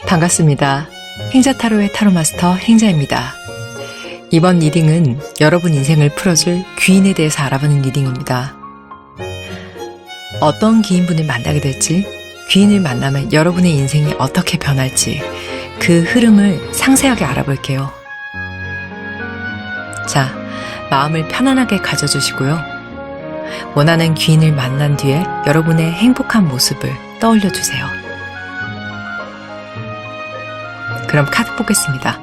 반갑습니다. 행자타로의 타로마스터 행자입니다. 이번 리딩은 여러분 인생을 풀어줄 귀인에 대해서 알아보는 리딩입니다. 어떤 귀인분을 만나게 될지, 귀인을 만나면 여러분의 인생이 어떻게 변할지 그 흐름을 상세하게 알아볼게요. 자, 마음을 편안하게 가져주시고요. 원하는 귀인을 만난 뒤에 여러분의 행복한 모습을 떠올려주세요. 그럼 카드 뽑겠습니다.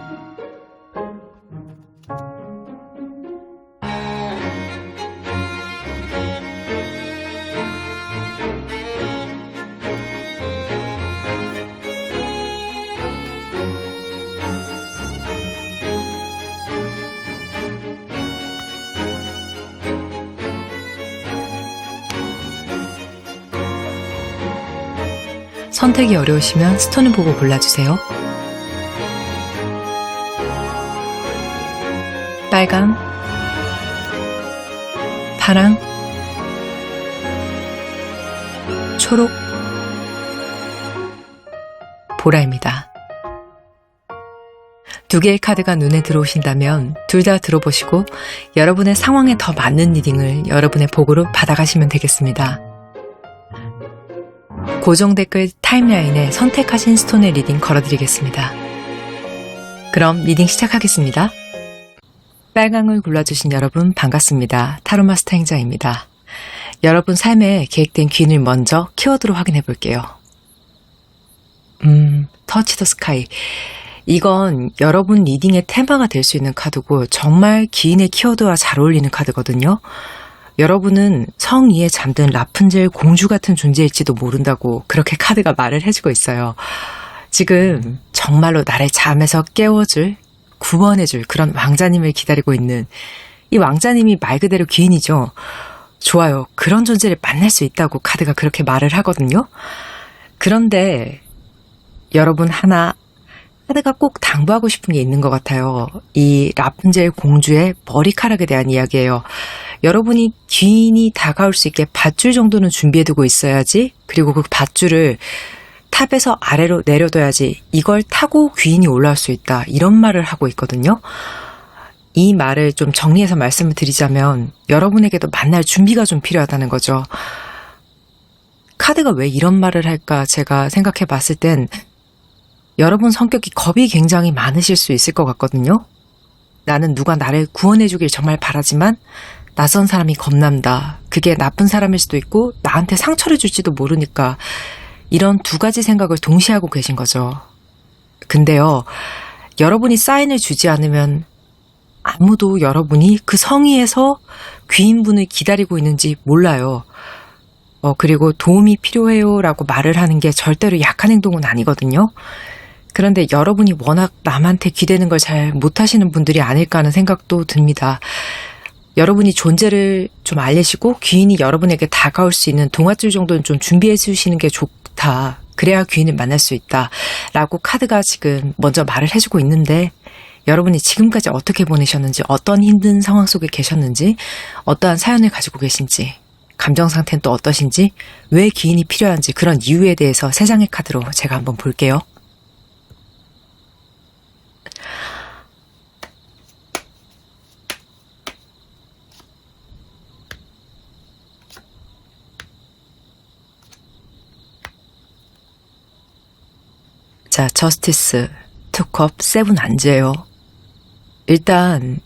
선택이 어려우시면 스톤을 보고 골라주세요. 빨강, 파랑, 초록, 보라입니다. 두 개의 카드가 눈에 들어오신다면 둘 다 들어보시고 여러분의 상황에 더 맞는 리딩을 여러분의 복으로 받아가시면 되겠습니다. 고정 댓글 타임라인에 선택하신 스톤의 리딩 걸어드리겠습니다. 그럼 리딩 시작하겠습니다. 빨강을 골라주신 여러분 반갑습니다. 타로마스터 행자입니다. 여러분 삶에 계획된 귀인을 먼저 키워드로 확인해 볼게요. 터치 더 스카이. 이건 여러분 리딩의 테마가 될 수 있는 카드고 정말 귀인의 키워드와 잘 어울리는 카드거든요. 여러분은 성위에 잠든 라푼젤 공주 같은 존재일지도 모른다고 그렇게 카드가 말을 해주고 있어요. 지금 정말로 나를 잠에서 깨워줄, 구원해줄 그런 왕자님을 기다리고 있는 이 왕자님이 말 그대로 귀인이죠. 좋아요. 그런 존재를 만날 수 있다고 카드가 그렇게 말을 하거든요. 그런데 여러분 카드가 꼭 당부하고 싶은 게 있는 것 같아요. 이 라푼젤 공주의 머리카락에 대한 이야기예요. 여러분이 귀인이 다가올 수 있게 밧줄 정도는 준비해두고 있어야지, 그리고 그 밧줄을 탑에서 아래로 내려둬야지 이걸 타고 귀인이 올라올 수 있다, 이런 말을 하고 있거든요. 이 말을 좀 정리해서 말씀을 드리자면 여러분에게도 만날 준비가 좀 필요하다는 거죠. 카드가 왜 이런 말을 할까 제가 생각해 봤을 땐 여러분 성격이 겁이 굉장히 많으실 수 있을 것 같거든요. 나는 누가 나를 구원해 주길 정말 바라지만 낯선 사람이 겁난다. 그게 나쁜 사람일 수도 있고 나한테 상처를 줄지도 모르니까 이런 두 가지 생각을 동시에 하고 계신 거죠. 근데요, 여러분이 사인을 주지 않으면 아무도 여러분이 그 성의에서 귀인분을 기다리고 있는지 몰라요. 그리고 도움이 필요해요 라고 말을 하는 게 절대로 약한 행동은 아니거든요. 그런데 여러분이 워낙 남한테 기대는 걸 잘 못하시는 분들이 아닐까 하는 생각도 듭니다. 여러분이 존재를 좀 알리시고 귀인이 여러분에게 다가올 수 있는 동아줄 정도는 좀 준비해 주시는 게 좋다. 그래야 귀인을 만날 수 있다. 라고 카드가 지금 먼저 말을 해주고 있는데, 여러분이 지금까지 어떻게 보내셨는지, 어떤 힘든 상황 속에 계셨는지, 어떠한 사연을 가지고 계신지, 감정 상태는 또 어떠신지, 왜 귀인이 필요한지, 그런 이유에 대해서 세 장의 카드로 제가 한번 볼게요. 자, 저스티스, 투컵, 세븐 안즈예요. 일단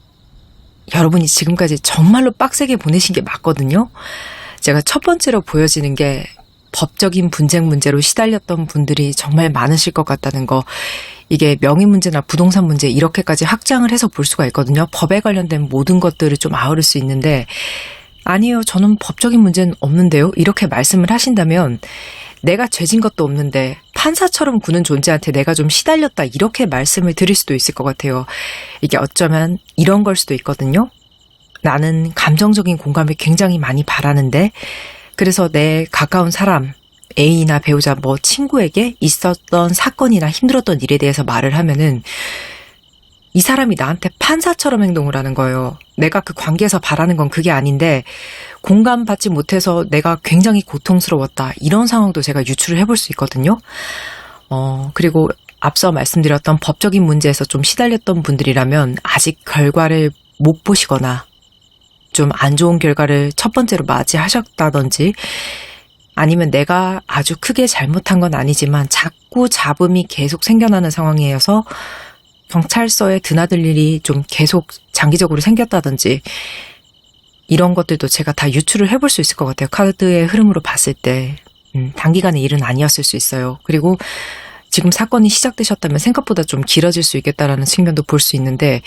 여러분이 지금까지 정말로 빡세게 보내신 게 맞거든요. 제가 첫 번째로 보여지는 게 법적인 분쟁 문제로 시달렸던 분들이 정말 많으실 것 같다는 거. 이게 명의 문제나 부동산 문제 이렇게까지 확장을 해서 볼 수가 있거든요. 법에 관련된 모든 것들을 좀 아우를 수 있는데, 아니요, 저는 법적인 문제는 없는데요, 이렇게 말씀을 하신다면 내가 죄진 것도 없는데 판사처럼 구는 존재한테 내가 좀 시달렸다, 이렇게 말씀을 드릴 수도 있을 것 같아요. 이게 어쩌면 이런 걸 수도 있거든요. 나는 감정적인 공감을 굉장히 많이 바라는데, 그래서 내 가까운 사람, 애인이나 배우자, 친구에게 있었던 사건이나 힘들었던 일에 대해서 말을 하면은 이 사람이 나한테 판사처럼 행동을 하는 거예요. 내가 그 관계에서 바라는 건 그게 아닌데 공감받지 못해서 내가 굉장히 고통스러웠다. 이런 상황도 제가 유추를 해볼 수 있거든요. 그리고 앞서 말씀드렸던 법적인 문제에서 좀 시달렸던 분들이라면 아직 결과를 못 보시거나 좀 안 좋은 결과를 첫 번째로 맞이하셨다든지 아니면 내가 아주 크게 잘못한 건 아니지만 자꾸 잡음이 계속 생겨나는 상황이어서 경찰서에 드나들 일이 좀 계속 장기적으로 생겼다든지 이런 것들도 제가 다 유추를 해볼 수 있을 것 같아요. 카드의 흐름으로 봤을 때 단기간의 일은 아니었을 수 있어요. 그리고 지금 사건이 시작되셨다면 생각보다 좀 길어질 수 있겠다라는 측면도 볼 수 있는데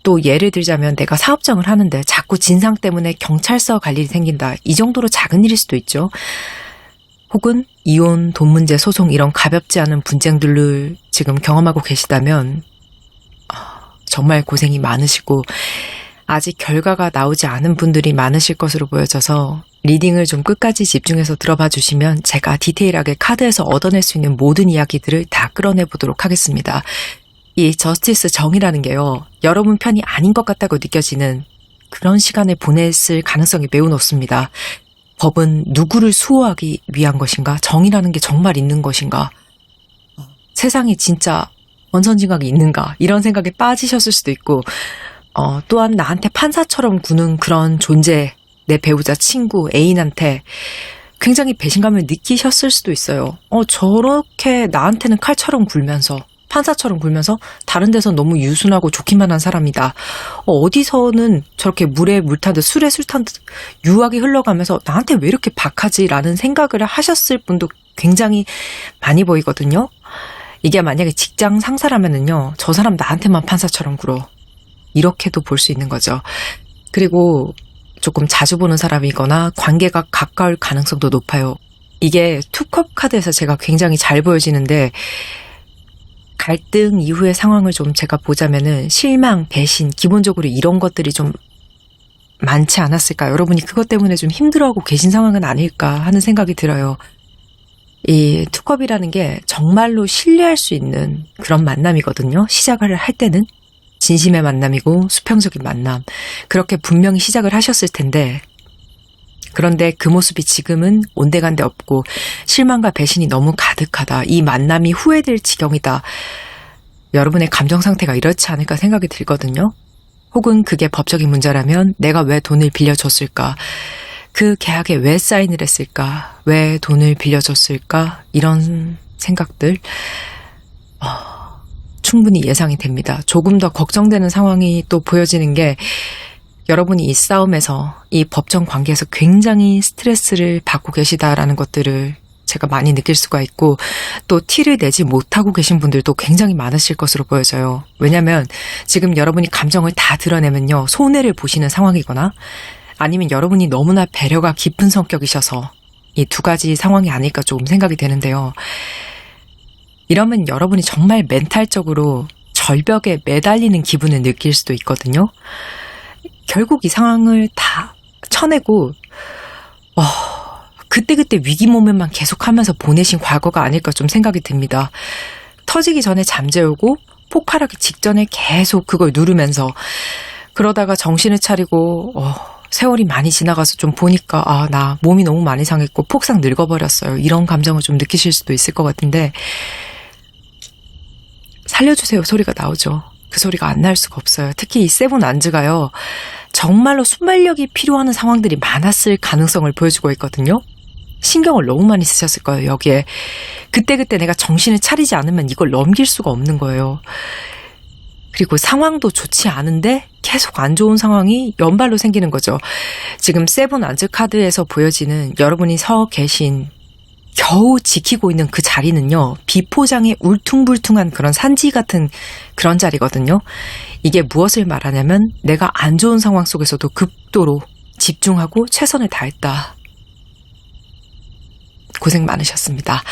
또 예를 들자면 내가 사업장을 하는데 자꾸 진상 때문에 경찰서 갈 일이 생긴다. 이 정도로 작은 일일 수도 있죠. 혹은 이혼, 돈 문제, 소송 이런 가볍지 않은 분쟁들을 지금 경험하고 계시다면 정말 고생이 많으시고 아직 결과가 나오지 않은 분들이 많으실 것으로 보여져서 리딩을 좀 끝까지 집중해서 들어봐 주시면 제가 디테일하게 카드에서 얻어낼 수 있는 모든 이야기들을 다 끌어내 보도록 하겠습니다. 이 저스티스 정의라는 게요. 여러분 편이 아닌 것 같다고 느껴지는 그런 시간을 보냈을 가능성이 매우 높습니다. 법은 누구를 수호하기 위한 것인가? 정의라는 게 정말 있는 것인가? 세상에 진짜 원선징악이 있는가? 이런 생각에 빠지셨을 수도 있고 또한 나한테 판사처럼 구는 그런 존재, 내 배우자, 친구, 애인한테 굉장히 배신감을 느끼셨을 수도 있어요. 저렇게 나한테는 칼처럼 굴면서 판사처럼 굴면서 다른 데선 너무 유순하고 좋기만 한 사람이다. 어디서는 저렇게 물에 물 타듯 술에 술 타듯 유하게 흘러가면서 나한테 왜 이렇게 박하지라는 생각을 하셨을 분도 굉장히 많이 보이거든요. 이게 만약에 직장 상사라면은요. 저 사람 나한테만 판사처럼 굴어. 이렇게도 볼 수 있는 거죠. 그리고 조금 자주 보는 사람이거나 관계가 가까울 가능성도 높아요. 이게 투컵 카드에서 제가 굉장히 잘 보여지는데 갈등 이후의 상황을 좀 제가 보자면은 실망, 배신, 기본적으로 이런 것들이 좀 많지 않았을까? 여러분이 그것 때문에 좀 힘들어하고 계신 상황은 아닐까 하는 생각이 들어요. 이 투컵이라는 게 정말로 신뢰할 수 있는 그런 만남이거든요. 시작을 할 때는 진심의 만남이고 수평적인 만남. 그렇게 분명히 시작을 하셨을 텐데 그런데 그 모습이 지금은 온데간데 없고 실망과 배신이 너무 가득하다. 이 만남이 후회될 지경이다. 여러분의 감정 상태가 이렇지 않을까 생각이 들거든요. 혹은 그게 법적인 문제라면 내가 왜 돈을 빌려줬을까? 그 계약에 왜 사인을 했을까? 왜 돈을 빌려줬을까? 이런 생각들 충분히 예상이 됩니다. 조금 더 걱정되는 상황이 또 보여지는 게 여러분이 이 싸움에서 이 법정 관계에서 굉장히 스트레스를 받고 계시다라는 것들을 제가 많이 느낄 수가 있고 또 티를 내지 못하고 계신 분들도 굉장히 많으실 것으로 보여져요. 왜냐하면 지금 여러분이 감정을 다 드러내면요. 손해를 보시는 상황이거나 아니면 여러분이 너무나 배려가 깊은 성격이셔서 이 두 가지 상황이 아닐까 조금 생각이 되는데요. 이러면 여러분이 정말 멘탈적으로 절벽에 매달리는 기분을 느낄 수도 있거든요. 결국 이 상황을 다 쳐내고 그때그때 위기 모멘만 계속하면서 보내신 과거가 아닐까 좀 생각이 듭니다. 터지기 전에 잠재우고 폭발하기 직전에 계속 그걸 누르면서 그러다가 정신을 차리고 세월이 많이 지나가서 좀 보니까 나 몸이 너무 많이 상했고 폭삭 늙어버렸어요. 이런 감정을 좀 느끼실 수도 있을 것 같은데 살려주세요 소리가 나오죠. 그 소리가 안 날 수가 없어요. 특히 이 세븐 안즈가요. 정말로 순발력이 필요한 상황들이 많았을 가능성을 보여주고 있거든요. 신경을 너무 많이 쓰셨을 거예요. 여기에. 그때그때 내가 정신을 차리지 않으면 이걸 넘길 수가 없는 거예요. 그리고 상황도 좋지 않은데 계속 안 좋은 상황이 연발로 생기는 거죠. 지금 세븐 안즈 카드에서 보여지는 여러분이 서 계신 겨우 지키고 있는 그 자리는요. 비포장의 울퉁불퉁한 그런 산지 같은 그런 자리거든요. 이게 무엇을 말하냐면 내가 안 좋은 상황 속에서도 극도로 집중하고 최선을 다했다. 고생 많으셨습니다.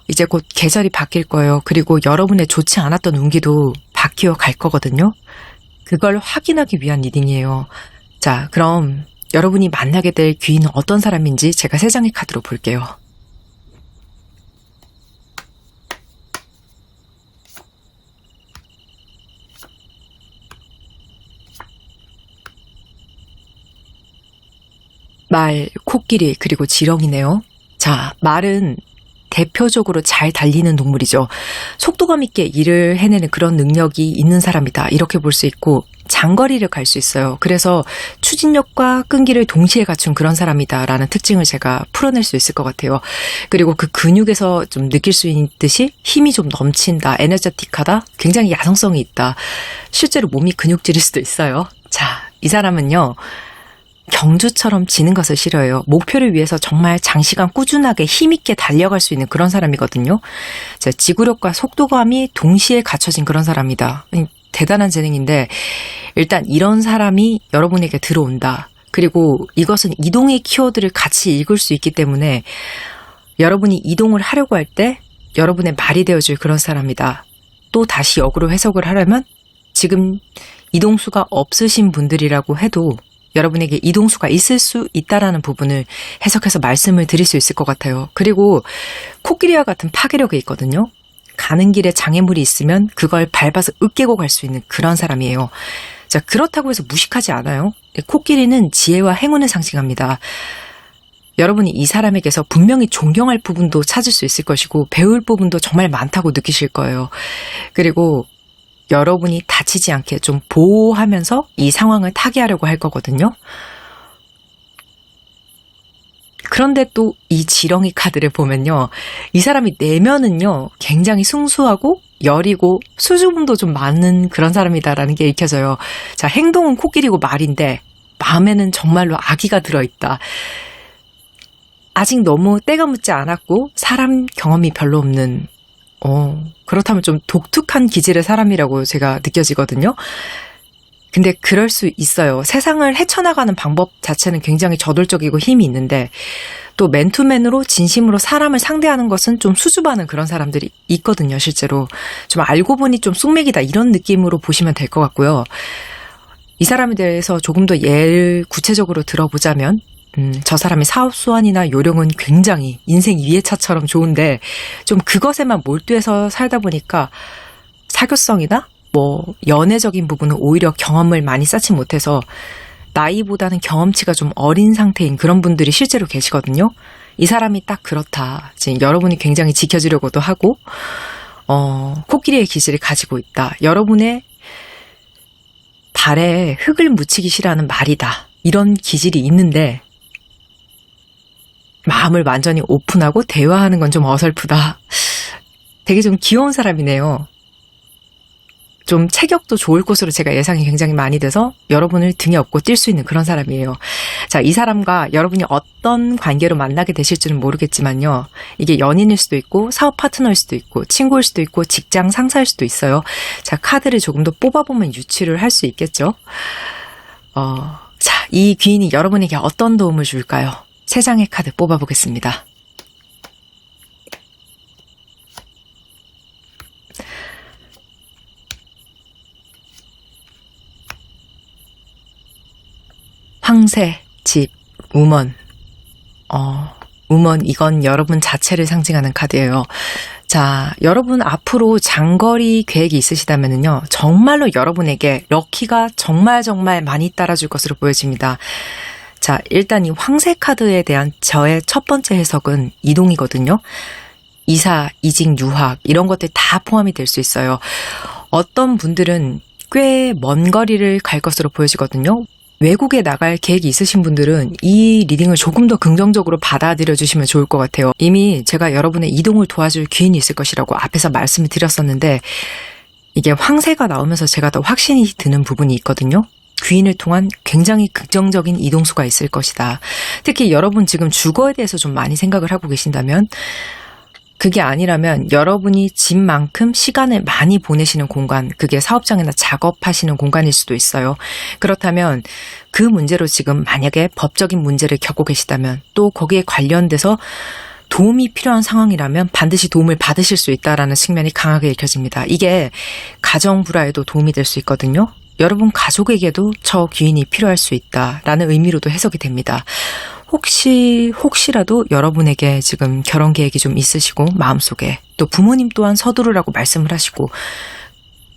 이제 곧 계절이 바뀔 거예요. 그리고 여러분의 좋지 않았던 운기도 바뀌어 갈 거거든요. 그걸 확인하기 위한 리딩이에요. 자, 그럼 여러분이 만나게 될 귀인은 어떤 사람인지 제가 세 장의 카드로 볼게요. 말, 코끼리, 그리고 지렁이네요. 자, 말은 대표적으로 잘 달리는 동물이죠. 속도감 있게 일을 해내는 그런 능력이 있는 사람이다. 이렇게 볼 수 있고 장거리를 갈 수 있어요. 그래서 추진력과 끈기를 동시에 갖춘 그런 사람이다라는 특징을 제가 풀어낼 수 있을 것 같아요. 그리고 그 근육에서 좀 느낄 수 있듯이 힘이 좀 넘친다, 에너제틱하다, 굉장히 야성성이 있다. 실제로 몸이 근육질일 수도 있어요. 자, 이 사람은요. 경주처럼 지는 것을 싫어해요. 목표를 위해서 정말 장시간 꾸준하게 힘있게 달려갈 수 있는 그런 사람이거든요. 자, 지구력과 속도감이 동시에 갖춰진 그런 사람이다. 대단한 재능인데 일단 이런 사람이 여러분에게 들어온다. 그리고 이것은 이동의 키워드를 같이 읽을 수 있기 때문에 여러분이 이동을 하려고 할 때 여러분의 말이 되어줄 그런 사람이다. 또 다시 역으로 해석을 하려면 지금 이동수가 없으신 분들이라고 해도 여러분에게 이동수가 있을 수 있다라는 부분을 해석해서 말씀을 드릴 수 있을 것 같아요. 그리고 코끼리와 같은 파괴력이 있거든요. 가는 길에 장애물이 있으면 그걸 밟아서 으깨고 갈 수 있는 그런 사람이에요. 자, 그렇다고 해서 무식하지 않아요. 코끼리는 지혜와 행운을 상징합니다. 여러분이 이 사람에게서 분명히 존경할 부분도 찾을 수 있을 것이고 배울 부분도 정말 많다고 느끼실 거예요. 그리고 여러분이 다치지 않게 좀 보호하면서 이 상황을 타개하려고 할 거거든요. 그런데 또 이 지렁이 카드를 보면요. 이 사람이 내면은요. 굉장히 순수하고 여리고 수줍음도 좀 많은 그런 사람이다라는 게 읽혀져요. 자, 행동은 코끼리고 말인데 마음에는 정말로 아기가 들어있다. 아직 너무 때가 묻지 않았고 사람 경험이 별로 없는 그렇다면 좀 독특한 기질의 사람이라고 제가 느껴지거든요. 근데 그럴 수 있어요. 세상을 헤쳐나가는 방법 자체는 굉장히 저돌적이고 힘이 있는데 또 맨투맨으로 진심으로 사람을 상대하는 것은 좀 수줍어하는 그런 사람들이 있거든요. 실제로 좀 알고 보니 좀 쑥맥이다 이런 느낌으로 보시면 될 것 같고요. 이 사람에 대해서 조금 더 예를 구체적으로 들어보자면 저 사람의 사업 수완이나 요령은 굉장히 인생 2회차처럼 좋은데 좀 그것에만 몰두해서 살다 보니까 사교성이나 연애적인 부분은 오히려 경험을 많이 쌓지 못해서 나이보다는 경험치가 좀 어린 상태인 그런 분들이 실제로 계시거든요. 이 사람이 딱 그렇다. 지금 여러분이 굉장히 지켜주려고도 하고 코끼리의 기질을 가지고 있다. 여러분의 발에 흙을 묻히기 싫어하는 말이다. 이런 기질이 있는데 마음을 완전히 오픈하고 대화하는 건 좀 어설프다. 되게 좀 귀여운 사람이네요. 좀 체격도 좋을 것으로 제가 예상이 굉장히 많이 돼서 여러분을 등에 업고 뛸 수 있는 그런 사람이에요. 자, 이 사람과 여러분이 어떤 관계로 만나게 되실지는 모르겠지만요. 이게 연인일 수도 있고 사업 파트너일 수도 있고 친구일 수도 있고 직장 상사일 수도 있어요. 자, 카드를 조금 더 뽑아보면 유추를 할 수 있겠죠. 자, 이 귀인이 여러분에게 어떤 도움을 줄까요? 3장의 카드 뽑아보겠습니다. 황새, 집, 우먼. 우먼 이건 여러분 자체를 상징하는 카드예요. 자, 여러분 앞으로 장거리 계획이 있으시다면요. 정말로 여러분에게 럭키가 정말 많이 따라줄 것으로 보여집니다. 자, 일단 이 황새 카드에 대한 저의 첫 번째 해석은 이동이거든요. 이사, 이직, 유학 이런 것들 다 포함이 될 수 있어요. 어떤 분들은 꽤 먼 거리를 갈 것으로 보여지거든요. 외국에 나갈 계획이 있으신 분들은 이 리딩을 조금 더 긍정적으로 받아들여 주시면 좋을 것 같아요. 이미 제가 여러분의 이동을 도와줄 귀인이 있을 것이라고 앞에서 말씀을 드렸었는데 이게 황새가 나오면서 제가 더 확신이 드는 부분이 있거든요. 귀인을 통한 굉장히 긍정적인 이동수가 있을 것이다. 특히 여러분 지금 주거에 대해서 좀 많이 생각을 하고 계신다면 그게 아니라면 여러분이 집만큼 시간을 많이 보내시는 공간, 그게 사업장이나 작업하시는 공간일 수도 있어요. 그렇다면 그 문제로 지금 만약에 법적인 문제를 겪고 계시다면 또 거기에 관련돼서 도움이 필요한 상황이라면 반드시 도움을 받으실 수 있다라는 측면이 강하게 읽혀집니다. 이게 가정 불화에도 도움이 될 수 있거든요. 여러분 가족에게도 저 귀인이 필요할 수 있다라는 의미로도 해석이 됩니다. 혹시라도 여러분에게 지금 결혼 계획이 좀 있으시고 마음속에 또 부모님 또한 서두르라고 말씀을 하시고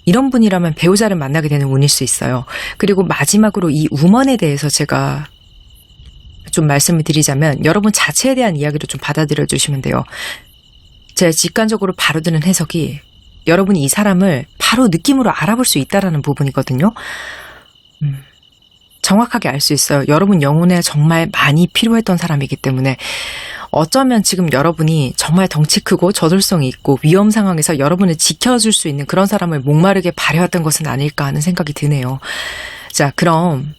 이런 분이라면 배우자를 만나게 되는 운일 수 있어요. 그리고 마지막으로 이 우먼에 대해서 제가 좀 말씀을 드리자면 여러분 자체에 대한 이야기로 좀 받아들여 주시면 돼요. 제 직관적으로 바로 드는 해석이 여러분이 이 사람을 바로 느낌으로 알아볼 수 있다라는 부분이거든요. 정확하게 알 수 있어요. 여러분 영혼에 정말 많이 필요했던 사람이기 때문에 어쩌면 지금 여러분이 정말 덩치 크고 저돌성이 있고 위험 상황에서 여러분을 지켜줄 수 있는 그런 사람을 목마르게 바래왔던 것은 아닐까 하는 생각이 드네요. 자, 그럼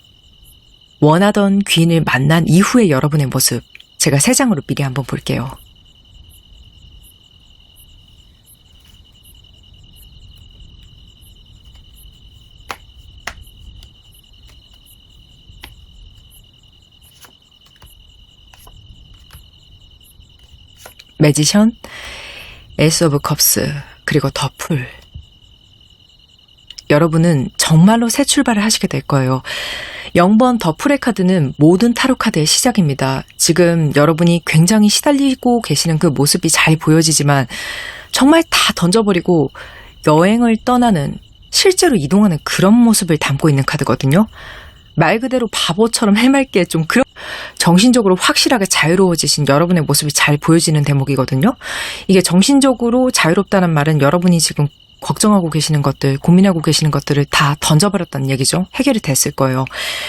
원하던 귀인을 만난 이후의 여러분의 모습 제가 3장으로 미리 한번 볼게요. 매지션, 에이스 오브 컵스, 그리고 더 풀. 여러분은 정말로 새 출발을 하시게 될 거예요. 0번 더 풀의 카드는 모든 타로 카드의 시작입니다. 지금 여러분이 굉장히 시달리고 계시는 그 모습이 잘 보여지지만 정말 다 던져버리고 여행을 떠나는, 실제로 이동하는 그런 모습을 담고 있는 카드거든요. 말 그대로 바보처럼 해맑게 좀 그런 정신적으로 확실하게 자유로워지신 여러분의 모습이 잘 보여지는 대목이거든요. 이게 정신적으로 자유롭다는 말은 여러분이 지금 걱정하고 계시는 것들, 고민하고 계시는 것들을 다 던져버렸다는 얘기죠. 해결이 됐을 거예요.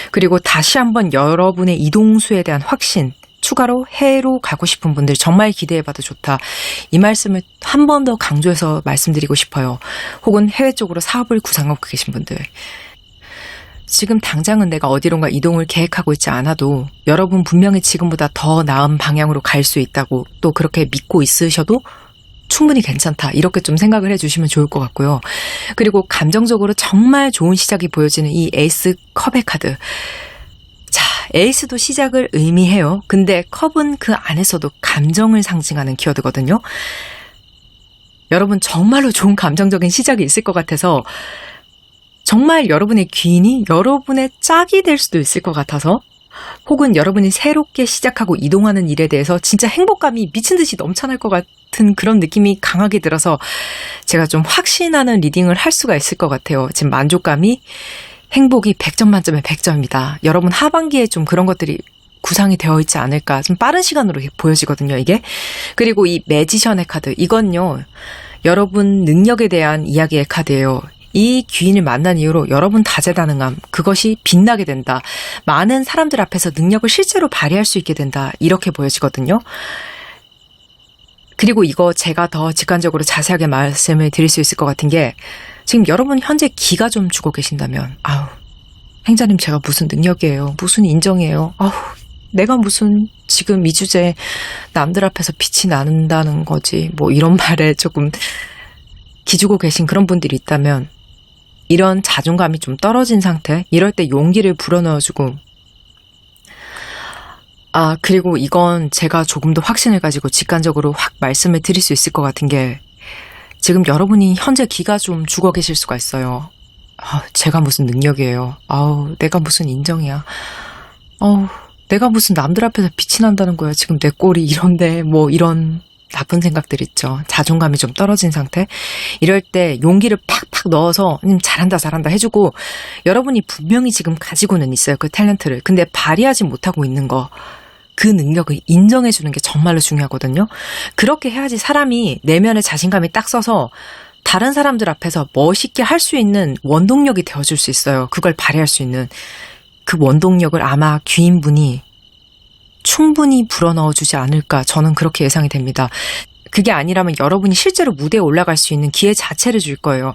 그리고 다시 한번 여러분의 이동수에 대한 확신, 추가로 해외로 가고 싶은 분들 정말 기대해봐도 좋다. 이 말씀을 한 번 더 강조해서 말씀드리고 싶어요. 혹은 해외 쪽으로 사업을 구상하고 계신 분들. 지금 당장은 내가 어디론가 이동을 계획하고 있지 않아도 여러분 분명히 지금보다 더 나은 방향으로 갈 수 있다고, 또 그렇게 믿고 있으셔도 충분히 괜찮다, 이렇게 좀 생각을 해주시면 좋을 것 같고요. 그리고 감정적으로 정말 좋은 시작이 보여지는 이 에이스 컵의 카드. 자, 에이스도 시작을 의미해요. 근데 컵은 그 안에서도 감정을 상징하는 키워드거든요. 여러분 정말로 좋은 감정적인 시작이 있을 것 같아서, 정말 여러분의 귀인이 여러분의 짝이 될 수도 있을 것 같아서, 혹은 여러분이 새롭게 시작하고 이동하는 일에 대해서 진짜 행복감이 미친 듯이 넘쳐날 것 같은 그런 느낌이 강하게 들어서 제가 좀 확신하는 리딩을 할 수가 있을 것 같아요. 지금 만족감이, 행복이 100점 만점에 100점입니다. 여러분 하반기에 좀 그런 것들이 구상이 되어 있지 않을까, 좀 빠른 시간으로 보여지거든요, 이게. 그리고 이 매지션의 카드, 이건요, 여러분 능력에 대한 이야기의 카드예요. 이 귀인을 만난 이후로 여러분 다재다능함, 그것이 빛나게 된다. 많은 사람들 앞에서 능력을 실제로 발휘할 수 있게 된다. 이렇게 보여지거든요. 그리고 이거 제가 더 직관적으로 자세하게 말씀을 드릴 수 있을 것 같은 게, 지금 여러분 현재 기가 좀 죽어 계신다면, 아우, 행자님 제가 무슨 능력이에요, 무슨 인정이에요, 아우, 내가 무슨 지금 이 주제에 남들 앞에서 빛이 난다는 거지, 뭐 이런 말에 조금 기죽어 계신 그런 분들이 있다면, 이런 자존감이 좀 떨어진 상태, 이럴 때 용기를 불어넣어주고, 그리고 이건 제가 조금 더 확신을 가지고 직관적으로 확 말씀을 드릴 수 있을 것 같은 게, 지금 여러분이 현재 기가 좀 죽어 계실 수가 있어요. 제가 무슨 능력이에요, 내가 무슨 인정이야, 내가 무슨 남들 앞에서 빛이 난다는 거야, 지금 내 꼴이 이런데, 뭐 이런 나쁜 생각들 있죠. 자존감이 좀 떨어진 상태. 이럴 때 용기를 팍팍 넣어서 잘한다 해주고, 여러분이 분명히 지금 가지고는 있어요, 그 탤런트를. 근데 발휘하지 못하고 있는 거, 그 능력을 인정해주는 게 정말로 중요하거든요. 그렇게 해야지 사람이 내면의 자신감이 딱 서서 다른 사람들 앞에서 멋있게 할 수 있는 원동력이 되어줄 수 있어요. 그걸 발휘할 수 있는 그 원동력을 아마 귀인분이 충분히 불어넣어주지 않을까, 저는 그렇게 예상이 됩니다. 그게 아니라면 여러분이 실제로 무대에 올라갈 수 있는 기회 자체를 줄 거예요.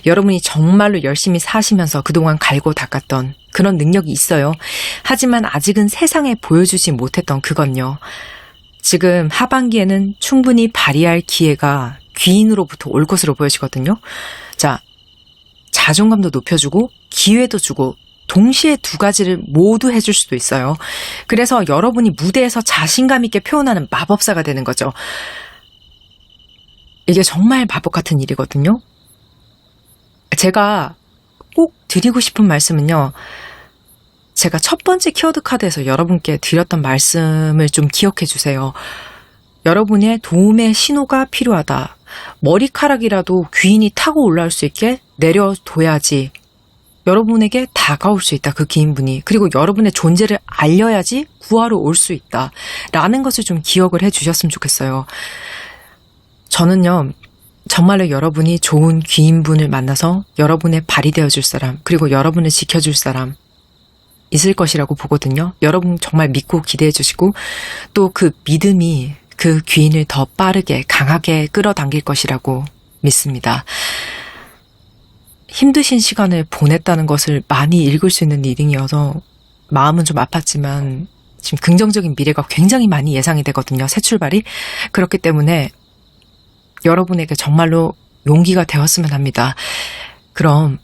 여러분이 정말로 열심히 사시면서 그동안 갈고 닦았던 그런 능력이 있어요. 하지만 아직은 세상에 보여주지 못했던 그건요, 지금 하반기에는 충분히 발휘할 기회가 귀인으로부터 올 것으로 보여지거든요. 자, 자존감도 높여주고 기회도 주고 동시에 두 가지를 모두 해줄 수도 있어요. 그래서 여러분이 무대에서 자신감 있게 표현하는 마법사가 되는 거죠. 이게 정말 마법 같은 일이거든요. 제가 꼭 드리고 싶은 말씀은요, 제가 첫 번째 키워드 카드에서 여러분께 드렸던 말씀을 좀 기억해 주세요. 여러분의 도움의 신호가 필요하다. 머리카락이라도 귀인이 타고 올라올 수 있게 내려둬야지 여러분에게 다가올 수 있다, 그 귀인분이. 그리고 여러분의 존재를 알려야지 구하러 올 수 있다 라는 것을 좀 기억을 해 주셨으면 좋겠어요. 저는요, 정말로 여러분이 좋은 귀인분을 만나서 여러분의 발이 되어줄 사람, 그리고 여러분을 지켜줄 사람 있을 것이라고 보거든요. 여러분 정말 믿고 기대해 주시고 또 그 믿음이 그 귀인을 더 빠르게 강하게 끌어당길 것이라고 믿습니다. 힘드신 시간을 보냈다는 것을 많이 읽을 수 있는 리딩이어서 마음은 좀 아팠지만 지금 긍정적인 미래가 굉장히 많이 예상이 되거든요. 새 출발이. 그렇기 때문에 여러분에게 정말로 용기가 되었으면 합니다. 그럼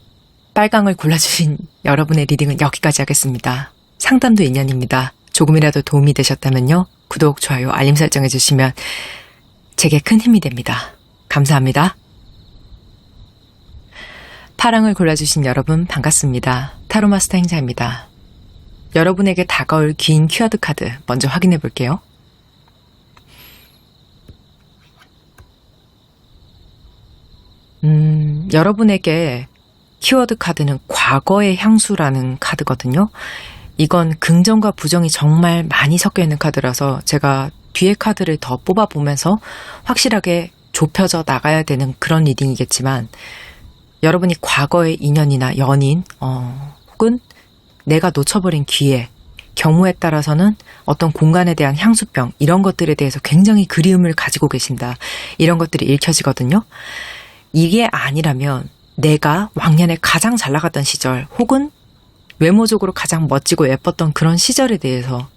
빨강을 골라주신 여러분의 리딩은 여기까지 하겠습니다. 상담도 인연입니다. 조금이라도 도움이 되셨다면요. 구독, 좋아요, 알림 설정 해주시면 제게 큰 힘이 됩니다. 감사합니다. 파랑을 골라주신 여러분 반갑습니다. 타로마스터 행자입니다. 여러분에게 다가올 긴 키워드 카드 먼저 확인해 볼게요. 여러분에게 키워드 카드는 과거의 향수라는 카드거든요. 이건 긍정과 부정이 정말 많이 섞여 있는 카드라서 제가 뒤에 카드를 더 뽑아보면서 확실하게 좁혀져 나가야 되는 그런 리딩이겠지만 여러분이 과거의 인연이나 연인 혹은 내가 놓쳐버린 기회, 경우에 따라서는 어떤 공간에 대한 향수병 이런 것들에 대해서 굉장히 그리움을 가지고 계신다. 이런 것들이 읽혀지거든요. 이게 아니라면 내가 왕년에 가장 잘 나갔던 시절 혹은 외모적으로 가장 멋지고 예뻤던 그런 시절에 대해서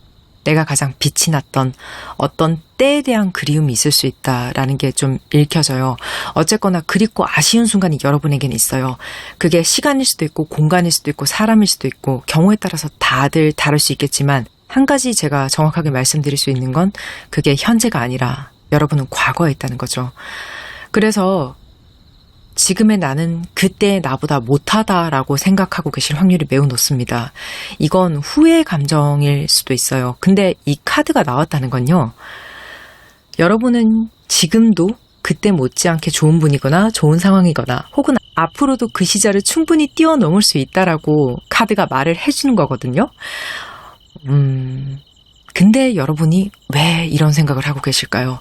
내가 가장 빛이 났던 어떤 때에 대한 그리움이 있을 수 있다라는 게 좀 읽혀져요. 어쨌거나 그립고 아쉬운 순간이 여러분에게는 있어요. 그게 시간일 수도 있고 공간일 수도 있고 사람일 수도 있고 경우에 따라서 다들 다를 수 있겠지만 한 가지 제가 정확하게 말씀드릴 수 있는 건 그게 현재가 아니라 여러분은 과거에 있다는 거죠. 그래서 지금의 나는 그때의 나보다 못하다라고 생각하고 계실 확률이 매우 높습니다. 이건 후회의 감정일 수도 있어요. 근데 이 카드가 나왔다는 건요. 여러분은 지금도 그때 못지않게 좋은 분이거나 좋은 상황이거나 혹은 앞으로도 그 시절을 충분히 뛰어넘을 수 있다라고 카드가 말을 해주는 거거든요. 근데 여러분이 왜 이런 생각을 하고 계실까요?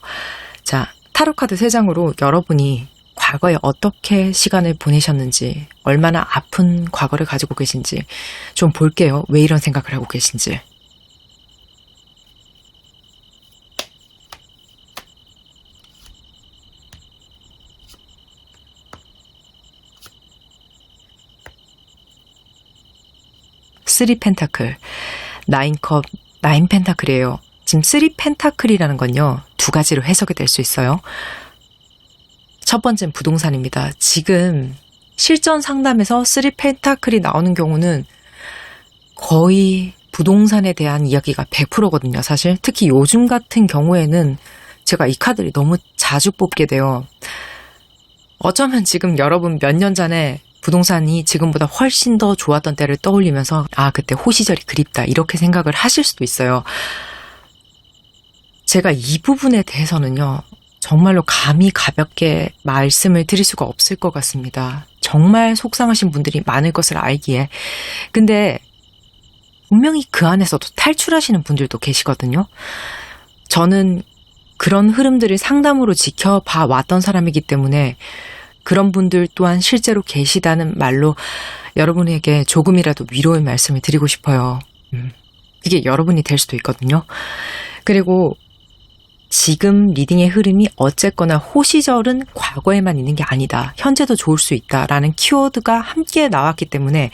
자, 타로 카드 3장으로 여러분이 과거에 어떻게 시간을 보내셨는지, 얼마나 아픈 과거를 가지고 계신지 좀 볼게요. 왜 이런 생각을 하고 계신지. 쓰리 펜타클, 9컵, 9 펜타클이에요. 지금 쓰리 펜타클이라는 건요, 두 가지로 해석이 될 수 있어요. 첫 번째는 부동산입니다. 지금 실전 상담에서 쓰리 펜타클이 나오는 경우는 거의 부동산에 대한 이야기가 100%거든요. 사실 특히 요즘 같은 경우에는 제가 이 카드를 너무 자주 뽑게 돼요. 어쩌면 지금 여러분 몇 년 전에 부동산이 지금보다 훨씬 더 좋았던 때를 떠올리면서 그때 호시절이 그립다 이렇게 생각을 하실 수도 있어요. 제가 이 부분에 대해서는요. 정말로 감히 가볍게 말씀을 드릴 수가 없을 것 같습니다. 정말 속상하신 분들이 많을 것을 알기에. 근데 분명히 그 안에서도 탈출하시는 분들도 계시거든요. 저는 그런 흐름들을 상담으로 지켜봐 왔던 사람이기 때문에 그런 분들 또한 실제로 계시다는 말로 여러분에게 조금이라도 위로의 말씀을 드리고 싶어요. 그게 여러분이 될 수도 있거든요. 그리고 지금 리딩의 흐름이 어쨌거나 호시절은 과거에만 있는 게 아니다. 현재도 좋을 수 있다라는 키워드가 함께 나왔기 때문에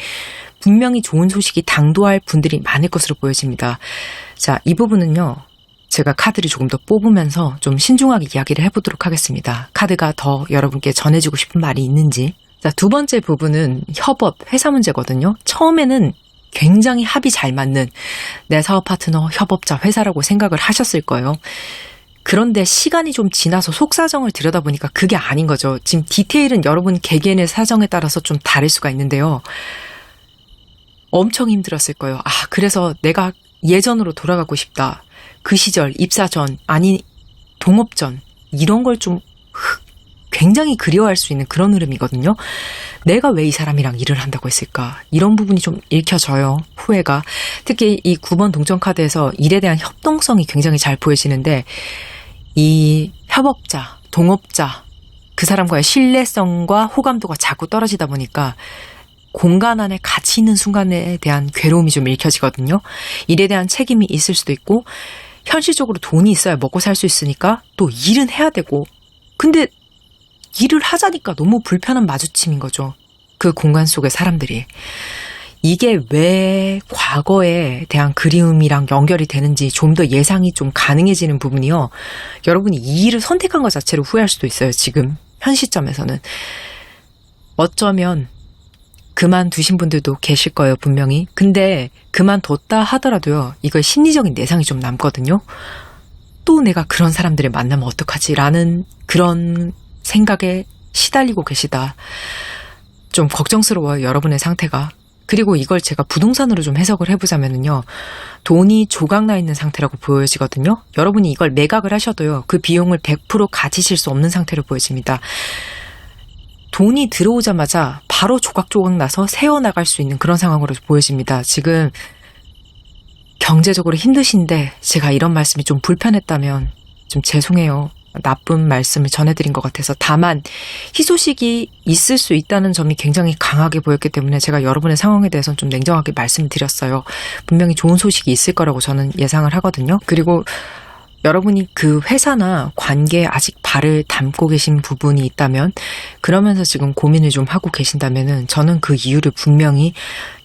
분명히 좋은 소식이 당도할 분들이 많을 것으로 보여집니다. 자, 이 부분은요. 제가 카드를 조금 더 뽑으면서 좀 신중하게 이야기를 해보도록 하겠습니다. 카드가 더 여러분께 전해주고 싶은 말이 있는지. 자, 두 번째 부분은 협업, 회사 문제거든요. 처음에는 굉장히 합이 잘 맞는 내 사업 파트너, 협업자, 회사라고 생각을 하셨을 거예요. 그런데 시간이 좀 지나서 속사정을 들여다보니까 그게 아닌 거죠. 지금 디테일은 여러분 개개인의 사정에 따라서 좀 다를 수가 있는데요. 엄청 힘들었을 거예요. 그래서 내가 예전으로 돌아가고 싶다. 그 시절, 입사 전, 아니 동업 전 이런 걸 좀 굉장히 그리워할 수 있는 그런 흐름이거든요. 내가 왜 이 사람이랑 일을 한다고 했을까? 이런 부분이 좀 읽혀져요. 후회가. 특히 이 9번 동전 카드에서 일에 대한 협동성이 굉장히 잘 보여지는데 이 협업자, 동업자, 그 사람과의 신뢰성과 호감도가 자꾸 떨어지다 보니까 공간 안에 같이 있는 순간에 대한 괴로움이 좀 읽혀지거든요. 일에 대한 책임이 있을 수도 있고 현실적으로 돈이 있어야 먹고 살 수 있으니까 또 일은 해야 되고, 근데 일을 하자니까 너무 불편한 마주침인 거죠. 그 공간 속의 사람들이. 이게 왜 과거에 대한 그리움이랑 연결이 되는지 좀 더 예상이 좀 가능해지는 부분이요. 여러분이 이 일을 선택한 것 자체로 후회할 수도 있어요. 지금 현 시점에서는. 어쩌면 그만두신 분들도 계실 거예요, 분명히. 근데 그만뒀다 하더라도요, 이거 심리적인 내상이 좀 남거든요. 또 내가 그런 사람들을 만나면 어떡하지? 라는 그런 생각에 시달리고 계시다. 좀 걱정스러워요, 여러분의 상태가. 그리고 이걸 제가 부동산으로 좀 해석을 해보자면요, 돈이 조각나 있는 상태라고 보여지거든요. 여러분이 이걸 매각을 하셔도요, 그 비용을 100% 가지실 수 없는 상태로 보여집니다. 돈이 들어오자마자 바로 조각조각 나서 새어나갈 수 있는 그런 상황으로 보여집니다. 지금 경제적으로 힘드신데 제가 이런 말씀이 좀 불편했다면 좀 죄송해요. 나쁜 말씀을 전해드린 것 같아서. 다만 희소식이 있을 수 있다는 점이 굉장히 강하게 보였기 때문에 제가 여러분의 상황에 대해서는 좀 냉정하게 말씀을 드렸어요. 분명히 좋은 소식이 있을 거라고 저는 예상을 하거든요. 그리고 여러분이 그 회사나 관계에 아직 발을 담고 계신 부분이 있다면, 그러면서 지금 고민을 좀 하고 계신다면은 저는 그 이유를 분명히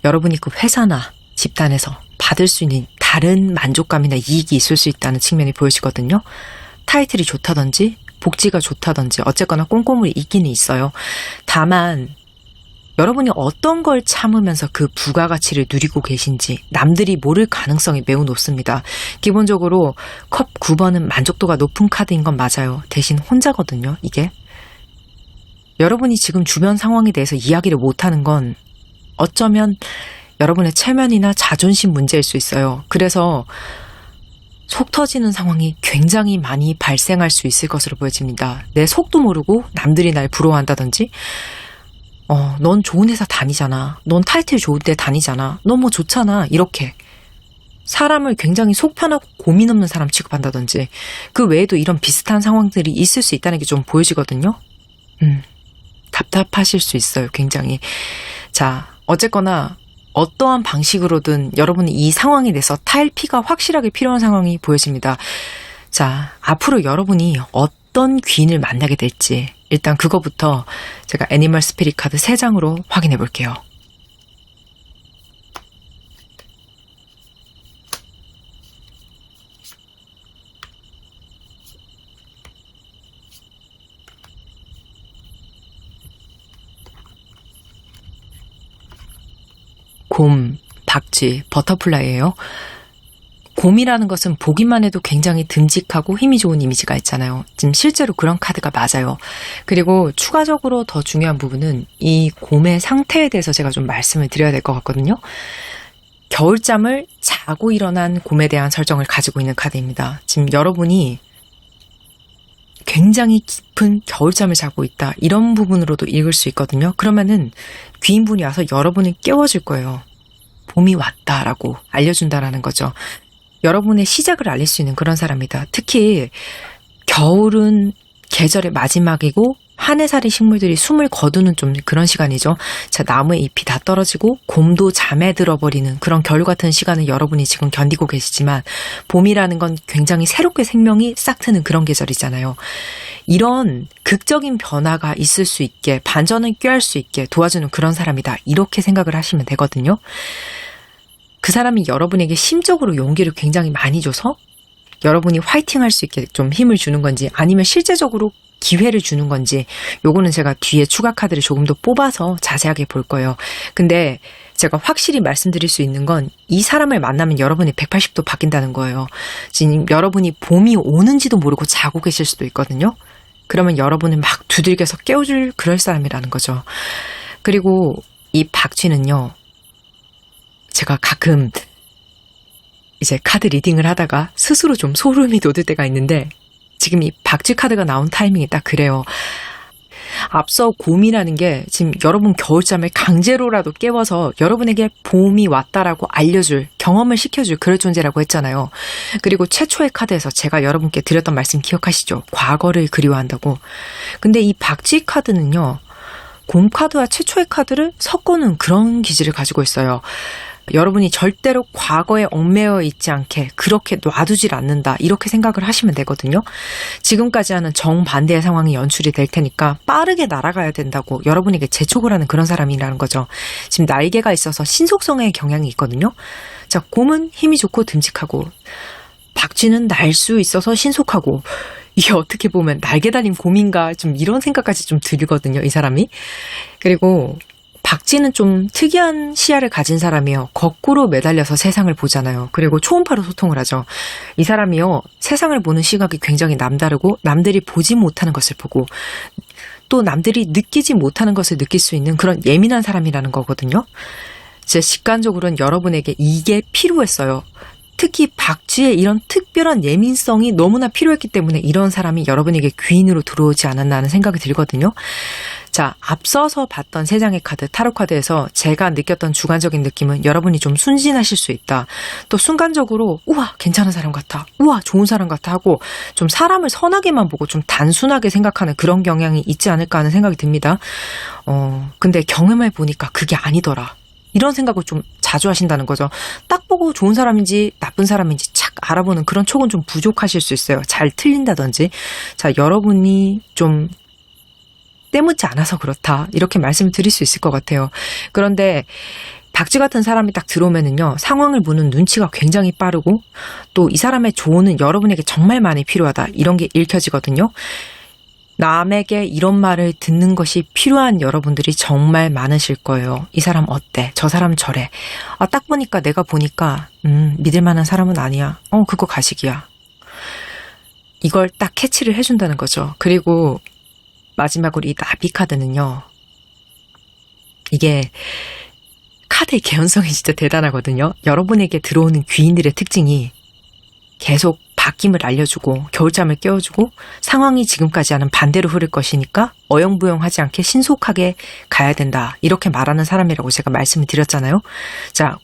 여러분이 그 회사나 집단에서 받을 수 있는 다른 만족감이나 이익이 있을 수 있다는 측면이 보여지거든요. 타이틀이 좋다든지 복지가 좋다든지 어쨌거나 꼼꼼물이 있기는 있어요. 다만 여러분이 어떤 걸 참으면서 그 부가가치를 누리고 계신지 남들이 모를 가능성이 매우 높습니다. 기본적으로 컵 9번은 만족도가 높은 카드인 건 맞아요. 대신 혼자거든요, 이게. 여러분이 지금 주변 상황에 대해서 이야기를 못하는 건 어쩌면 여러분의 체면이나 자존심 문제일 수 있어요. 그래서 속 터지는 상황이 굉장히 많이 발생할 수 있을 것으로 보여집니다. 내 속도 모르고 남들이 날 부러워한다든지, 넌 좋은 회사 다니잖아. 넌 타이틀 좋은 데 다니잖아. 넌 뭐 좋잖아. 이렇게 사람을 굉장히 속 편하고 고민 없는 사람 취급한다든지, 그 외에도 이런 비슷한 상황들이 있을 수 있다는 게 좀 보여지거든요. 답답하실 수 있어요, 굉장히. 자, 어쨌거나 어떠한 방식으로든 여러분이 이 상황에 대해서 탈피가 확실하게 필요한 상황이 보여집니다. 자, 앞으로 여러분이 어떤 귀인을 만나게 될지 일단 그거부터 제가 애니멀 스피릿 카드 3장으로 확인해 볼게요. 곰, 박쥐, 버터플라이예요. 곰이라는 것은 보기만 해도 굉장히 듬직하고 힘이 좋은 이미지가 있잖아요. 지금 실제로 그런 카드가 맞아요. 그리고 추가적으로 더 중요한 부분은 이 곰의 상태에 대해서 제가 좀 말씀을 드려야 될 것 같거든요. 겨울잠을 자고 일어난 곰에 대한 설정을 가지고 있는 카드입니다. 지금 여러분이 굉장히 깊은 겨울잠을 자고 있다, 이런 부분으로도 읽을 수 있거든요. 그러면은 귀인분이 와서 여러분을 깨워줄 거예요. 봄이 왔다라고 알려준다라는 거죠. 여러분의 시작을 알릴 수 있는 그런 사람이다. 특히 겨울은 계절의 마지막이고 한 해살이 식물들이 숨을 거두는 좀 그런 시간이죠. 자, 나무의 잎이 다 떨어지고 곰도 잠에 들어버리는 그런 겨울 같은 시간을 여러분이 지금 견디고 계시지만, 봄이라는 건 굉장히 새롭게 생명이 싹 트는 그런 계절이잖아요. 이런 극적인 변화가 있을 수 있게, 반전을 꾀할 수 있게 도와주는 그런 사람이다, 이렇게 생각을 하시면 되거든요. 그 사람이 여러분에게 심적으로 용기를 굉장히 많이 줘서 여러분이 화이팅 할 수 있게 좀 힘을 주는 건지, 아니면 실제적으로 기회를 주는 건지, 요거는 제가 뒤에 추가 카드를 조금 더 뽑아서 자세하게 볼 거예요. 근데 제가 확실히 말씀드릴 수 있는 건 이 사람을 만나면 여러분이 180도 바뀐다는 거예요. 지금 여러분이 봄이 오는지도 모르고 자고 계실 수도 있거든요. 그러면 여러분을 막 두들겨서 깨워줄 그럴 사람이라는 거죠. 그리고 이 박쥐는요, 제가 가끔 이제 카드 리딩을 하다가 스스로 좀 소름이 돋을 때가 있는데, 지금 이 박쥐 카드가 나온 타이밍이 딱 그래요. 앞서 곰이라는 게 지금 여러분 겨울잠을 강제로라도 깨워서 여러분에게 봄이 왔다라고 알려줄, 경험을 시켜줄 그럴 존재라고 했잖아요. 그리고 최초의 카드에서 제가 여러분께 드렸던 말씀 기억하시죠? 과거를 그리워한다고. 근데 이 박쥐 카드는요, 곰 카드와 최초의 카드를 섞어놓은 그런 기질을 가지고 있어요. 여러분이 절대로 과거에 얽매여 있지 않게 그렇게 놔두질 않는다, 이렇게 생각을 하시면 되거든요. 지금까지 하는 정반대의 상황이 연출이 될 테니까 빠르게 날아가야 된다고 여러분에게 재촉을 하는 그런 사람이라는 거죠. 지금 날개가 있어서 신속성의 경향이 있거든요. 자, 곰은 힘이 좋고 듬직하고, 박쥐는 날 수 있어서 신속하고, 이게 어떻게 보면 날개 달린 곰인가, 좀 이런 생각까지 좀 들거든요, 이 사람이. 그리고 박쥐는 좀 특이한 시야를 가진 사람이에요. 거꾸로 매달려서 세상을 보잖아요. 그리고 초음파로 소통을 하죠. 이 사람이요, 세상을 보는 시각이 굉장히 남다르고, 남들이 보지 못하는 것을 보고, 또 남들이 느끼지 못하는 것을 느낄 수 있는 그런 예민한 사람이라는 거거든요. 제 직관적으로는 여러분에게 이게 필요했어요. 특히 박쥐의 이런 특별한 예민성이 너무나 필요했기 때문에 이런 사람이 여러분에게 귀인으로 들어오지 않았나 하는 생각이 들거든요. 자, 앞서서 봤던 세 장의 카드, 타로 카드에서 제가 느꼈던 주관적인 느낌은 여러분이 좀 순진하실 수 있다. 또 순간적으로 우와, 괜찮은 사람 같아, 우와, 좋은 사람 같아 하고 좀 사람을 선하게만 보고 좀 단순하게 생각하는 그런 경향이 있지 않을까 하는 생각이 듭니다. 근데 경험해 보니까 그게 아니더라, 이런 생각을 좀 자주 하신다는 거죠. 딱 보고 좋은 사람인지 나쁜 사람인지 착 알아보는 그런 촉은 좀 부족하실 수 있어요. 잘 틀린다든지. 자, 여러분이 좀 때묻지 않아서 그렇다, 이렇게 말씀을 드릴 수 있을 것 같아요. 그런데 박쥐 같은 사람이 딱 들어오면은요, 상황을 보는 눈치가 굉장히 빠르고, 또 이 사람의 조언은 여러분에게 정말 많이 필요하다, 이런 게 읽혀지거든요. 남에게 이런 말을 듣는 것이 필요한 여러분들이 정말 많으실 거예요. 이 사람 어때? 저 사람 저래. 아, 딱 보니까, 내가 보니까 믿을 만한 사람은 아니야. 그거 가식이야. 이걸 딱 캐치를 해준다는 거죠. 그리고 마지막으로 이 나비 카드는요, 이게 카드의 개연성이 진짜 대단하거든요. 여러분에게 들어오는 귀인들의 특징이 계속 바뀜을 알려주고, 겨울잠을 깨워주고, 상황이 지금까지 하는 반대로 흐를 것이니까 어영부영하지 않게 신속하게 가야 된다, 이렇게 말하는 사람이라고 제가 말씀을 드렸잖아요. 자,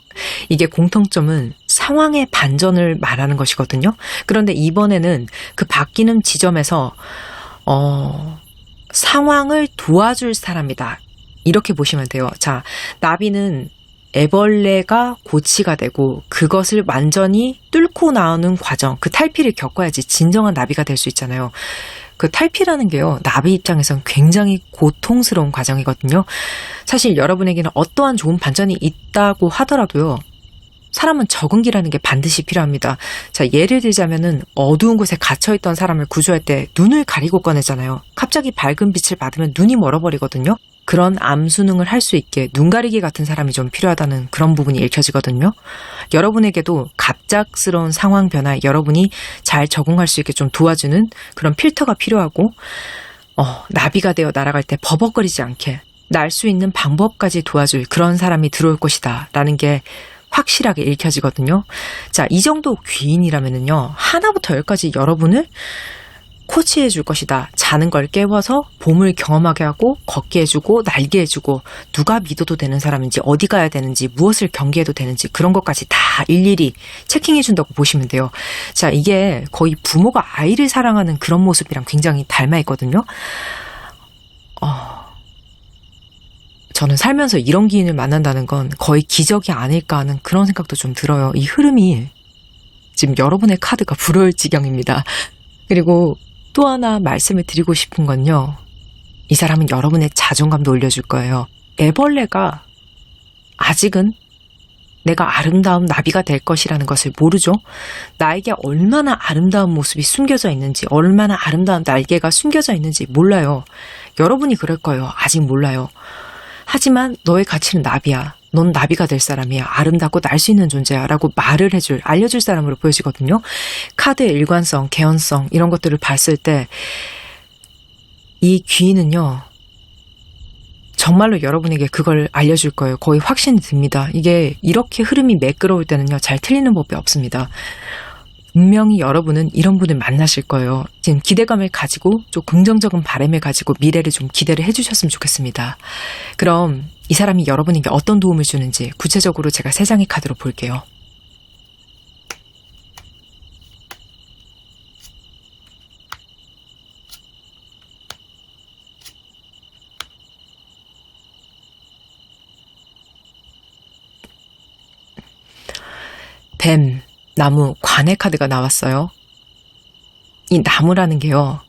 이게 공통점은 상황의 반전을 말하는 것이거든요. 그런데 이번에는 그 바뀌는 지점에서 상황을 도와줄 사람이다, 이렇게 보시면 돼요. 자, 나비는 애벌레가 고치가 되고 그것을 완전히 뚫고 나오는 과정, 그 탈피를 겪어야지 진정한 나비가 될 수 있잖아요. 그 탈피라는 게요, 나비 입장에선 굉장히 고통스러운 과정이거든요. 사실 여러분에게는 어떠한 좋은 반전이 있다고 하더라도요, 사람은 적응기라는 게 반드시 필요합니다. 자, 예를 들자면은 어두운 곳에 갇혀있던 사람을 구조할 때 눈을 가리고 꺼내잖아요. 갑자기 밝은 빛을 받으면 눈이 멀어버리거든요. 그런 암수능을 할 수 있게 눈 가리기 같은 사람이 좀 필요하다는 그런 부분이 읽혀지거든요. 여러분에게도 갑작스러운 상황 변화에 여러분이 잘 적응할 수 있게 좀 도와주는 그런 필터가 필요하고, 나비가 되어 날아갈 때 버벅거리지 않게 날 수 있는 방법까지 도와줄 그런 사람이 들어올 것이다, 라는 게 확실하게 읽혀지거든요. 자, 이 정도 귀인이라면은요, 하나부터 열까지 여러분을 코치해 줄 것이다. 자는 걸 깨워서 봄을 경험하게 하고, 걷게 해주고, 날게 해주고, 누가 믿어도 되는 사람인지, 어디 가야 되는지, 무엇을 경계해도 되는지, 그런 것까지 다 일일이 체킹해 준다고 보시면 돼요. 자, 이게 거의 부모가 아이를 사랑하는 그런 모습이랑 굉장히 닮아 있거든요. 저는 살면서 이런 기인을 만난다는 건 거의 기적이 아닐까 하는 그런 생각도 좀 들어요. 이 흐름이 지금 여러분의 카드가 불어올 지경입니다. 그리고 또 하나 말씀을 드리고 싶은 건요, 이 사람은 여러분의 자존감도 올려줄 거예요. 애벌레가 아직은 내가 아름다운 나비가 될 것이라는 것을 모르죠. 나에게 얼마나 아름다운 모습이 숨겨져 있는지, 얼마나 아름다운 날개가 숨겨져 있는지 몰라요. 여러분이 그럴 거예요. 아직 몰라요. 하지만 너의 가치는 나비야. 넌 나비가 될 사람이야. 아름답고 날 수 있는 존재야. 라고 말을 해줄, 알려줄 사람으로 보여지거든요. 카드의 일관성, 개연성, 이런 것들을 봤을 때 이 귀인은요, 정말로 여러분에게 그걸 알려줄 거예요. 거의 확신이 듭니다. 이게 이렇게 흐름이 매끄러울 때는요, 잘 틀리는 법이 없습니다. 분명히 여러분은 이런 분을 만나실 거예요. 지금 기대감을 가지고 좀 긍정적인 바람을 가지고 미래를 좀 기대를 해주셨으면 좋겠습니다. 그럼 이 사람이 여러분에게 어떤 도움을 주는지 구체적으로 제가 3장의 카드로 볼게요. 뱀, 나무, 관의 카드가 나왔어요. 이 나무라는 게요,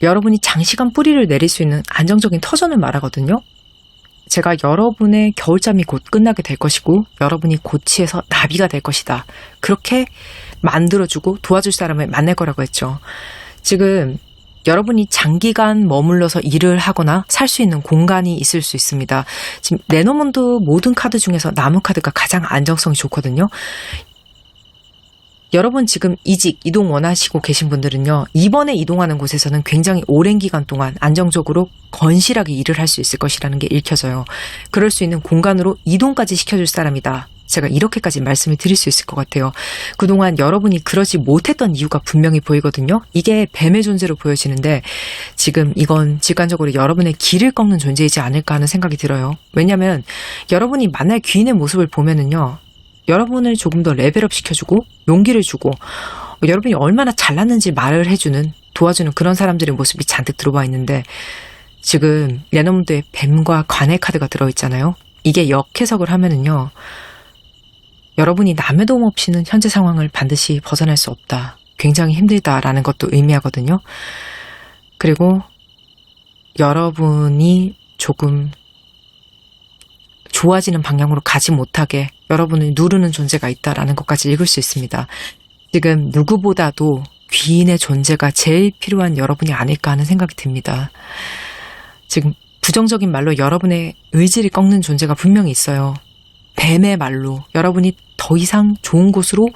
여러분이 장시간 뿌리를 내릴 수 있는 안정적인 터전을 말하거든요. 제가 여러분의 겨울잠이 곧 끝나게 될 것이고 여러분이 고치에서 나비가 될 것이다. 그렇게 만들어주고 도와줄 사람을 만날 거라고 했죠. 지금 여러분이 장기간 머물러서 일을 하거나 살 수 있는 공간이 있을 수 있습니다. 지금 레노먼드 모든 카드 중에서 나무 카드가 가장 안정성이 좋거든요. 여러분 지금 이동 원하시고 계신 분들은요, 이번에 이동하는 곳에서는 굉장히 오랜 기간 동안 안정적으로 건실하게 일을 할 수 있을 것이라는 게 읽혀져요. 그럴 수 있는 공간으로 이동까지 시켜줄 사람이다. 제가 이렇게까지 말씀을 드릴 수 있을 것 같아요. 그동안 여러분이 그러지 못했던 이유가 분명히 보이거든요. 이게 뱀의 존재로 보여지는데 지금 이건 직관적으로 여러분의 길을 꺾는 존재이지 않을까 하는 생각이 들어요. 왜냐하면 여러분이 만날 귀인의 모습을 보면은요, 여러분을 조금 더 레벨업 시켜주고 용기를 주고 여러분이 얼마나 잘났는지 말을 해주는, 도와주는 그런 사람들의 모습이 잔뜩 들어와 있는데 지금 레노먼드에 뱀과 관의 카드가 들어있잖아요. 이게 역해석을 하면은요, 여러분이 남의 도움 없이는 현재 상황을 반드시 벗어날 수 없다. 굉장히 힘들다라는 것도 의미하거든요. 그리고 여러분이 조금 좋아지는 방향으로 가지 못하게 여러분을 누르는 존재가 있다라는 것까지 읽을 수 있습니다. 지금 누구보다도 귀인의 존재가 제일 필요한 여러분이 아닐까 하는 생각이 듭니다. 지금 부정적인 말로 여러분의 의지를 꺾는 존재가 분명히 있어요. 뱀의 말로 여러분이 더 이상 좋은 곳으로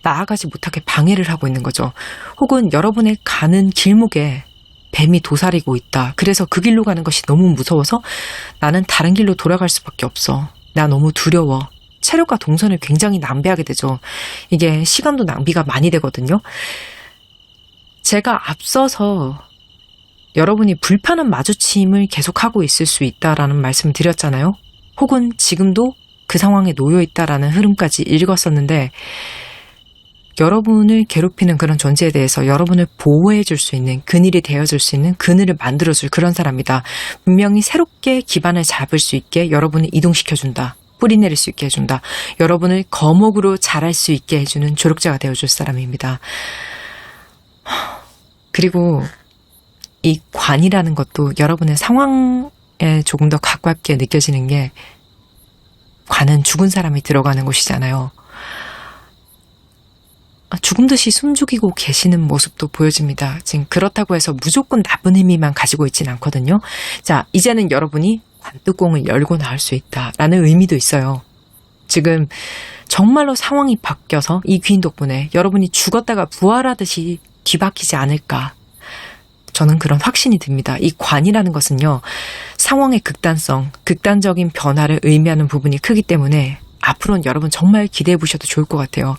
나아가지 못하게 방해를 하고 있는 거죠. 혹은 여러분의 가는 길목에 뱀이 도사리고 있다. 그래서 그 길로 가는 것이 너무 무서워서 나는 다른 길로 돌아갈 수밖에 없어. 나 너무 두려워. 체력과 동선을 굉장히 낭비하게 되죠. 이게 시간도 낭비가 많이 되거든요. 제가 앞서서 여러분이 불편한 마주침을 계속하고 있을 수 있다라는 말씀을 드렸잖아요. 혹은 지금도 그 상황에 놓여 있다라는 흐름까지 읽었었는데 여러분을 괴롭히는 그런 존재에 대해서 여러분을 보호해 줄 수 있는, 그늘이 되어줄 수 있는, 그늘을 만들어줄 그런 사람이다. 분명히 새롭게 기반을 잡을 수 있게 여러분을 이동시켜준다. 뿌리 내릴 수 있게 해준다. 여러분을 거목으로 자랄 수 있게 해주는 조력자가 되어줄 사람입니다. 그리고 이 관이라는 것도 여러분의 상황에 조금 더 가깝게 느껴지는 게, 관은 죽은 사람이 들어가는 곳이잖아요. 죽은 듯이 숨죽이고 계시는 모습도 보여집니다. 지금 그렇다고 해서 무조건 나쁜 의미만 가지고 있진 않거든요. 자, 이제는 여러분이 관뚜껑을 열고 나올 수 있다라는 의미도 있어요. 지금 정말로 상황이 바뀌어서 이 귀인 덕분에 여러분이 죽었다가 부활하듯이 뒤바뀌지 않을까. 저는 그런 확신이 듭니다. 이 관이라는 것은요, 상황의 극단성, 극단적인 변화를 의미하는 부분이 크기 때문에 앞으로는 여러분 정말 기대해 보셔도 좋을 것 같아요.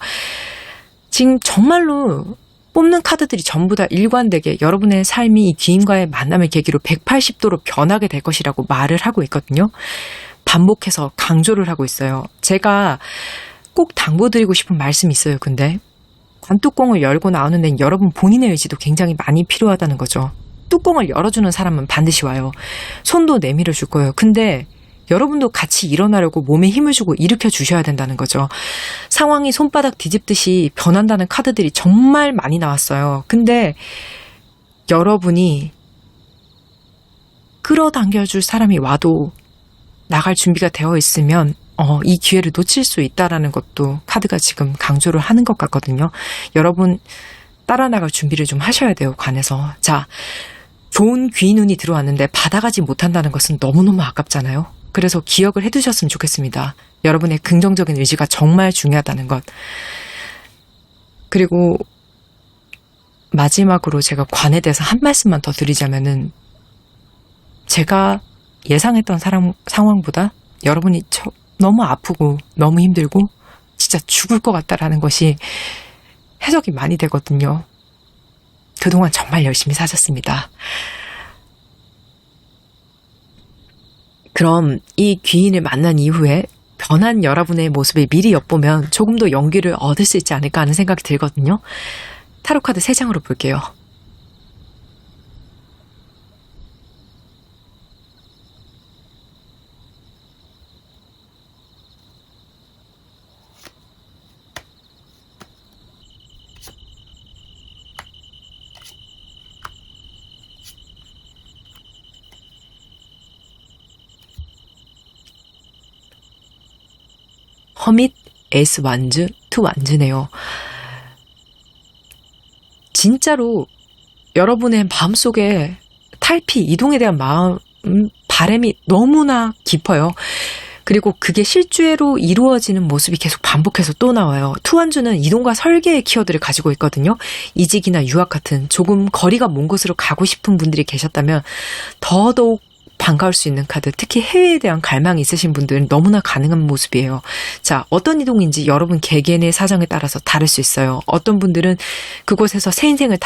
지금 정말로 뽑는 카드들이 전부 다 일관되게 여러분의 삶이 이 귀인과의 만남을 계기로 180도로 변하게 될 것이라고 말을 하고 있거든요. 반복해서 강조를 하고 있어요. 제가 꼭 당부드리고 싶은 말씀이 있어요. 근데 관뚜껑을 열고 나오는 데는 여러분 본인의 의지도 굉장히 많이 필요하다는 거죠. 뚜껑을 열어주는 사람은 반드시 와요. 손도 내밀어 줄 거예요. 근데 여러분도 같이 일어나려고 몸에 힘을 주고 일으켜 주셔야 된다는 거죠. 상황이 손바닥 뒤집듯이 변한다는 카드들이 정말 많이 나왔어요. 근데 여러분이 끌어당겨줄 사람이 와도 나갈 준비가 되어 있으면 이 기회를 놓칠 수 있다라는 것도 카드가 지금 강조를 하는 것 같거든요. 여러분 따라 나갈 준비를 좀 하셔야 돼요. 관에서. 자, 좋은 귀인운이 들어왔는데 받아가지 못한다는 것은 너무너무 아깝잖아요. 그래서 기억을 해두셨으면 좋겠습니다. 여러분의 긍정적인 의지가 정말 중요하다는 것. 그리고 마지막으로 제가 관에 대해서 한 말씀만 더 드리자면은, 제가 예상했던 상황보다 여러분이 너무 아프고 너무 힘들고 진짜 죽을 것 같다라는 것이 해석이 많이 되거든요. 그동안 정말 열심히 사셨습니다. 그럼 이 귀인을 만난 이후에 변한 여러분의 모습을 미리 엿보면 조금 더 용기를 얻을 수 있지 않을까 하는 생각이 들거든요. 타로카드 3장으로 볼게요. 허밋, 에이스 완즈, 투 완즈네요. 진짜로 여러분의 마음속에 탈피, 이동에 대한 바람이 너무나 깊어요. 그리고 그게 실제로 이루어지는 모습이 계속 반복해서 또 나와요. 투완주는 이동과 설계의 키워드를 가지고 있거든요. 이직이나 유학 같은 조금 거리가 먼 곳으로 가고 싶은 분들이 계셨다면 더더욱 반가울 수 있는 카드, 특히 해외에 대한 갈망이 있으신 분들은 너무나 가능한 모습이에요. 자, 어떤 이동인지 여러분 개개인의 사정에 따라서 다를 수 있어요. 어떤 분들은 그곳에서 새 인생을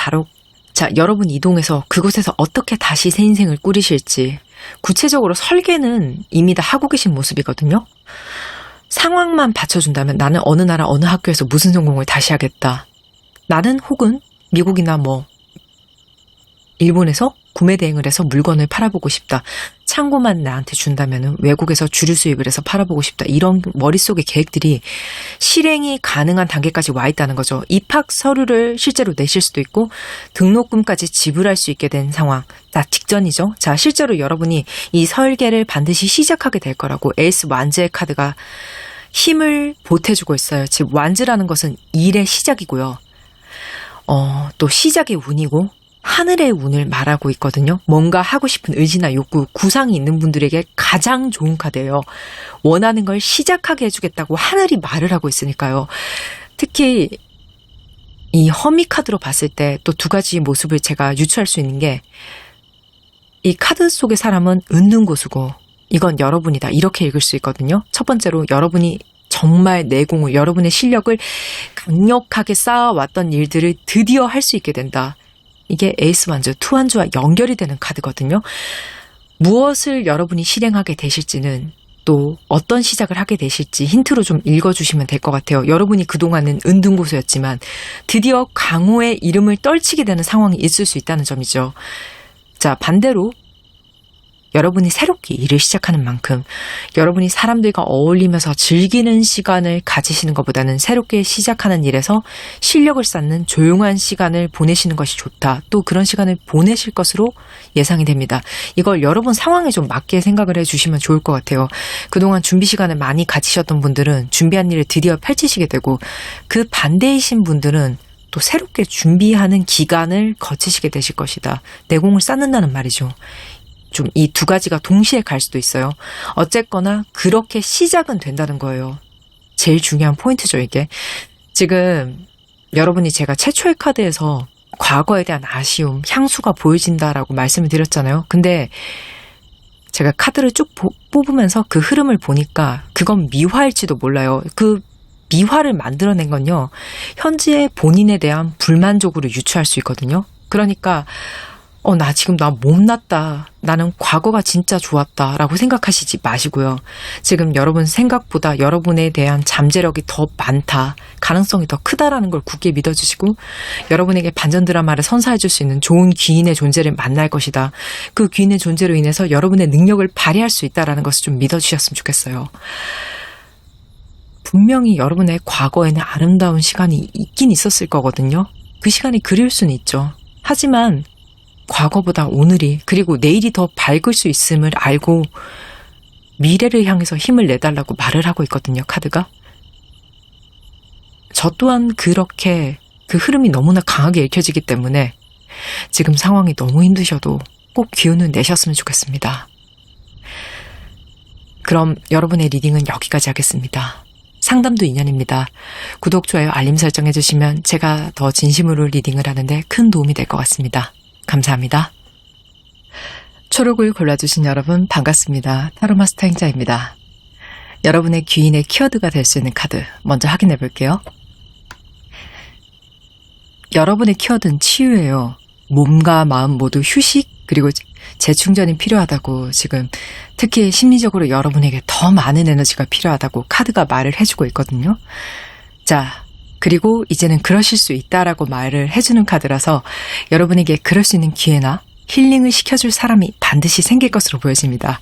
자, 여러분 이동해서 그곳에서 어떻게 다시 새 인생을 꾸리실지 구체적으로 설계는 이미 다 하고 계신 모습이거든요. 상황만 받쳐준다면 나는 어느 나라 어느 학교에서 무슨 전공을 다시 하겠다. 나는 혹은 미국이나 일본에서 구매 대행을 해서 물건을 팔아보고 싶다. 창고만 나한테 준다면 외국에서 주류 수입을 해서 팔아보고 싶다. 이런 머릿속의 계획들이 실행이 가능한 단계까지 와 있다는 거죠. 입학 서류를 실제로 내실 수도 있고 등록금까지 지불할 수 있게 된 상황. 다 직전이죠. 자, 실제로 여러분이 이 설계를 반드시 시작하게 될 거라고 에이스 완즈의 카드가 힘을 보태주고 있어요. 즉 완즈라는 것은 일의 시작이고요. 또 시작의 운이고 하늘의 운을 말하고 있거든요. 뭔가 하고 싶은 의지나 욕구, 구상이 있는 분들에게 가장 좋은 카드예요. 원하는 걸 시작하게 해주겠다고 하늘이 말을 하고 있으니까요. 특히 이 허미 카드로 봤을 때 또 두 가지 모습을 제가 유추할 수 있는 게 이 카드 속의 사람은 은둔고수고 이건 여러분이다. 이렇게 읽을 수 있거든요. 첫 번째로 여러분이 정말 내공을, 여러분의 실력을 강력하게 쌓아왔던 일들을 드디어 할 수 있게 된다. 이게 에이스 완즈, 투 완즈와 연결이 되는 카드거든요. 무엇을 여러분이 실행하게 되실지는 또 어떤 시작을 하게 되실지 힌트로 좀 읽어주시면 될 것 같아요. 여러분이 그동안은 은둔고수였지만 드디어 강호의 이름을 떨치게 되는 상황이 있을 수 있다는 점이죠. 자, 반대로 여러분이 새롭게 일을 시작하는 만큼 여러분이 사람들과 어울리면서 즐기는 시간을 가지시는 것보다는 새롭게 시작하는 일에서 실력을 쌓는 조용한 시간을 보내시는 것이 좋다. 또 그런 시간을 보내실 것으로 예상이 됩니다. 이걸 여러분 상황에 좀 맞게 생각을 해주시면 좋을 것 같아요. 그동안 준비 시간을 많이 가지셨던 분들은 준비한 일을 드디어 펼치시게 되고 그 반대이신 분들은 또 새롭게 준비하는 기간을 거치시게 되실 것이다. 내공을 쌓는다는 말이죠. 좀 이 두 가지가 동시에 갈 수도 있어요. 어쨌거나 그렇게 시작은 된다는 거예요. 제일 중요한 포인트죠, 이게. 지금 여러분이 제가 최초의 카드에서 과거에 대한 아쉬움, 향수가 보여진다라고 말씀을 드렸잖아요. 근데 제가 카드를 쭉 뽑으면서 그 흐름을 보니까 그건 미화일지도 몰라요. 그 미화를 만들어낸 건요. 현지의 본인에 대한 불만족으로 유추할 수 있거든요. 그러니까 나 지금 나 못났다. 나는 과거가 진짜 좋았다. 라고 생각하시지 마시고요. 지금 여러분 생각보다 여러분에 대한 잠재력이 더 많다. 가능성이 더 크다라는 걸 굳게 믿어주시고 여러분에게 반전 드라마를 선사해줄 수 있는 좋은 귀인의 존재를 만날 것이다. 그 귀인의 존재로 인해서 여러분의 능력을 발휘할 수 있다라는 것을 좀 믿어주셨으면 좋겠어요. 분명히 여러분의 과거에는 아름다운 시간이 있긴 있었을 거거든요. 그 시간이 그리울 수는 있죠. 하지만 과거보다 오늘이 그리고 내일이 더 밝을 수 있음을 알고 미래를 향해서 힘을 내달라고 말을 하고 있거든요. 카드가. 저 또한 그렇게 그 흐름이 너무나 강하게 읽혀지기 때문에 지금 상황이 너무 힘드셔도 꼭 기운을 내셨으면 좋겠습니다. 그럼 여러분의 리딩은 여기까지 하겠습니다. 상담도 인연입니다. 구독, 좋아요, 알림 설정 해주시면 제가 더 진심으로 리딩을 하는데 큰 도움이 될 것 같습니다. 감사합니다. 초록을 골라주신 여러분 반갑습니다. 타로마스터 행자입니다. 여러분의 귀인의 키워드가 될 수 있는 카드 먼저 확인해 볼게요. 여러분의 키워드는 치유예요. 몸과 마음 모두 휴식 그리고 재충전이 필요하다고 지금 특히 심리적으로 여러분에게 더 많은 에너지가 필요하다고 카드가 말을 해주고 있거든요. 자, 그리고 이제는 그러실 수 있다라고 말을 해주는 카드라서 여러분에게 그럴 수 있는 기회나 힐링을 시켜줄 사람이 반드시 생길 것으로 보여집니다.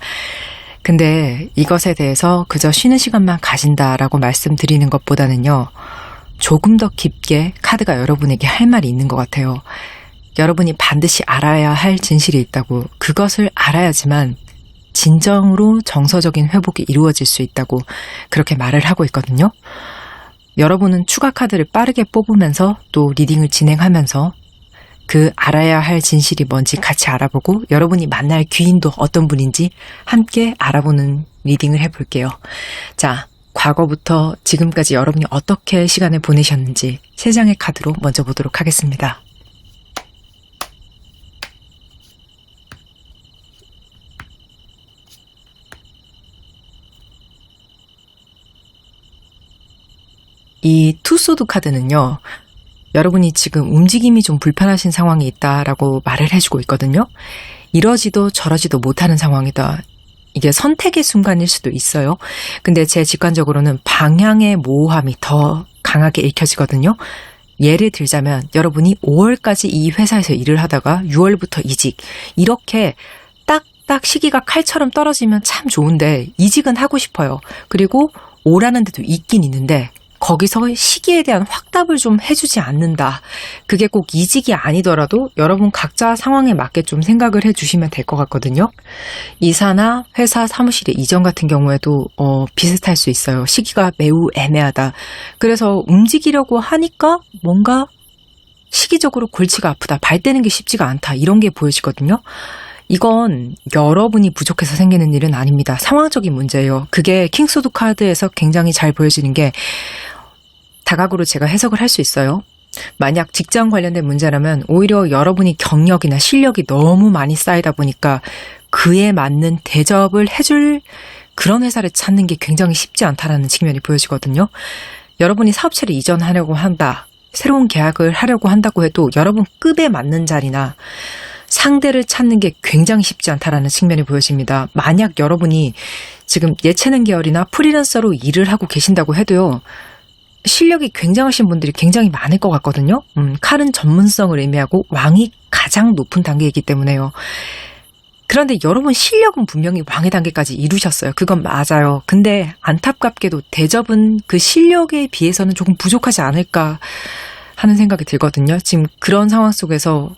근데 이것에 대해서 그저 쉬는 시간만 가진다라고 말씀드리는 것보다는요. 조금 더 깊게 카드가 여러분에게 할 말이 있는 것 같아요. 여러분이 반드시 알아야 할 진실이 있다고 그것을 알아야지만 진정으로 정서적인 회복이 이루어질 수 있다고 그렇게 말을 하고 있거든요. 여러분은 추가 카드를 빠르게 뽑으면서 또 리딩을 진행하면서 그 알아야 할 진실이 뭔지 같이 알아보고 여러분이 만날 귀인도 어떤 분인지 함께 알아보는 리딩을 해볼게요. 자, 과거부터 지금까지 여러분이 어떻게 시간을 보내셨는지 3장의 카드로 먼저 보도록 하겠습니다. 이 투소드 카드는요. 여러분이 지금 움직임이 좀 불편하신 상황이 있다라고 말을 해주고 있거든요. 이러지도 저러지도 못하는 상황이다. 이게 선택의 순간일 수도 있어요. 근데 제 직관적으로는 방향의 모호함이 더 강하게 읽혀지거든요. 예를 들자면 여러분이 5월까지 이 회사에서 일을 하다가 6월부터 이직. 이렇게 딱딱 시기가 칼처럼 떨어지면 참 좋은데 이직은 하고 싶어요. 그리고 오라는 데도 있긴 있는데 거기서 시기에 대한 확답을 좀 해주지 않는다. 그게 꼭 이직이 아니더라도 여러분 각자 상황에 맞게 좀 생각을 해주시면 될 것 같거든요. 이사나 회사 사무실의 이전 같은 경우에도 비슷할 수 있어요. 시기가 매우 애매하다. 그래서 움직이려고 하니까 뭔가 시기적으로 골치가 아프다. 발 떼는 게 쉽지가 않다. 이런 게 보여지거든요. 이건 여러분이 부족해서 생기는 일은 아닙니다. 상황적인 문제예요. 그게 킹소드 카드에서 굉장히 잘 보여지는 게 다각으로 제가 해석을 할 수 있어요. 만약 직장 관련된 문제라면 오히려 여러분이 경력이나 실력이 너무 많이 쌓이다 보니까 그에 맞는 대접을 해줄 그런 회사를 찾는 게 굉장히 쉽지 않다라는 측면이 보여지거든요. 여러분이 사업체를 이전하려고 한다. 새로운 계약을 하려고 한다고 해도 여러분 급에 맞는 자리나 상대를 찾는 게 굉장히 쉽지 않다라는 측면이 보여집니다. 만약 여러분이 지금 예체능 계열이나 프리랜서로 일을 하고 계신다고 해도요. 실력이 굉장하신 분들이 굉장히 많을 것 같거든요. 칼은 전문성을 의미하고 왕이 가장 높은 단계이기 때문에요. 그런데 여러분 실력은 분명히 왕의 단계까지 이루셨어요. 그건 맞아요. 근데 안타깝게도 대접은 그 실력에 비해서는 조금 부족하지 않을까 하는 생각이 들거든요. 지금 그런 상황 속에서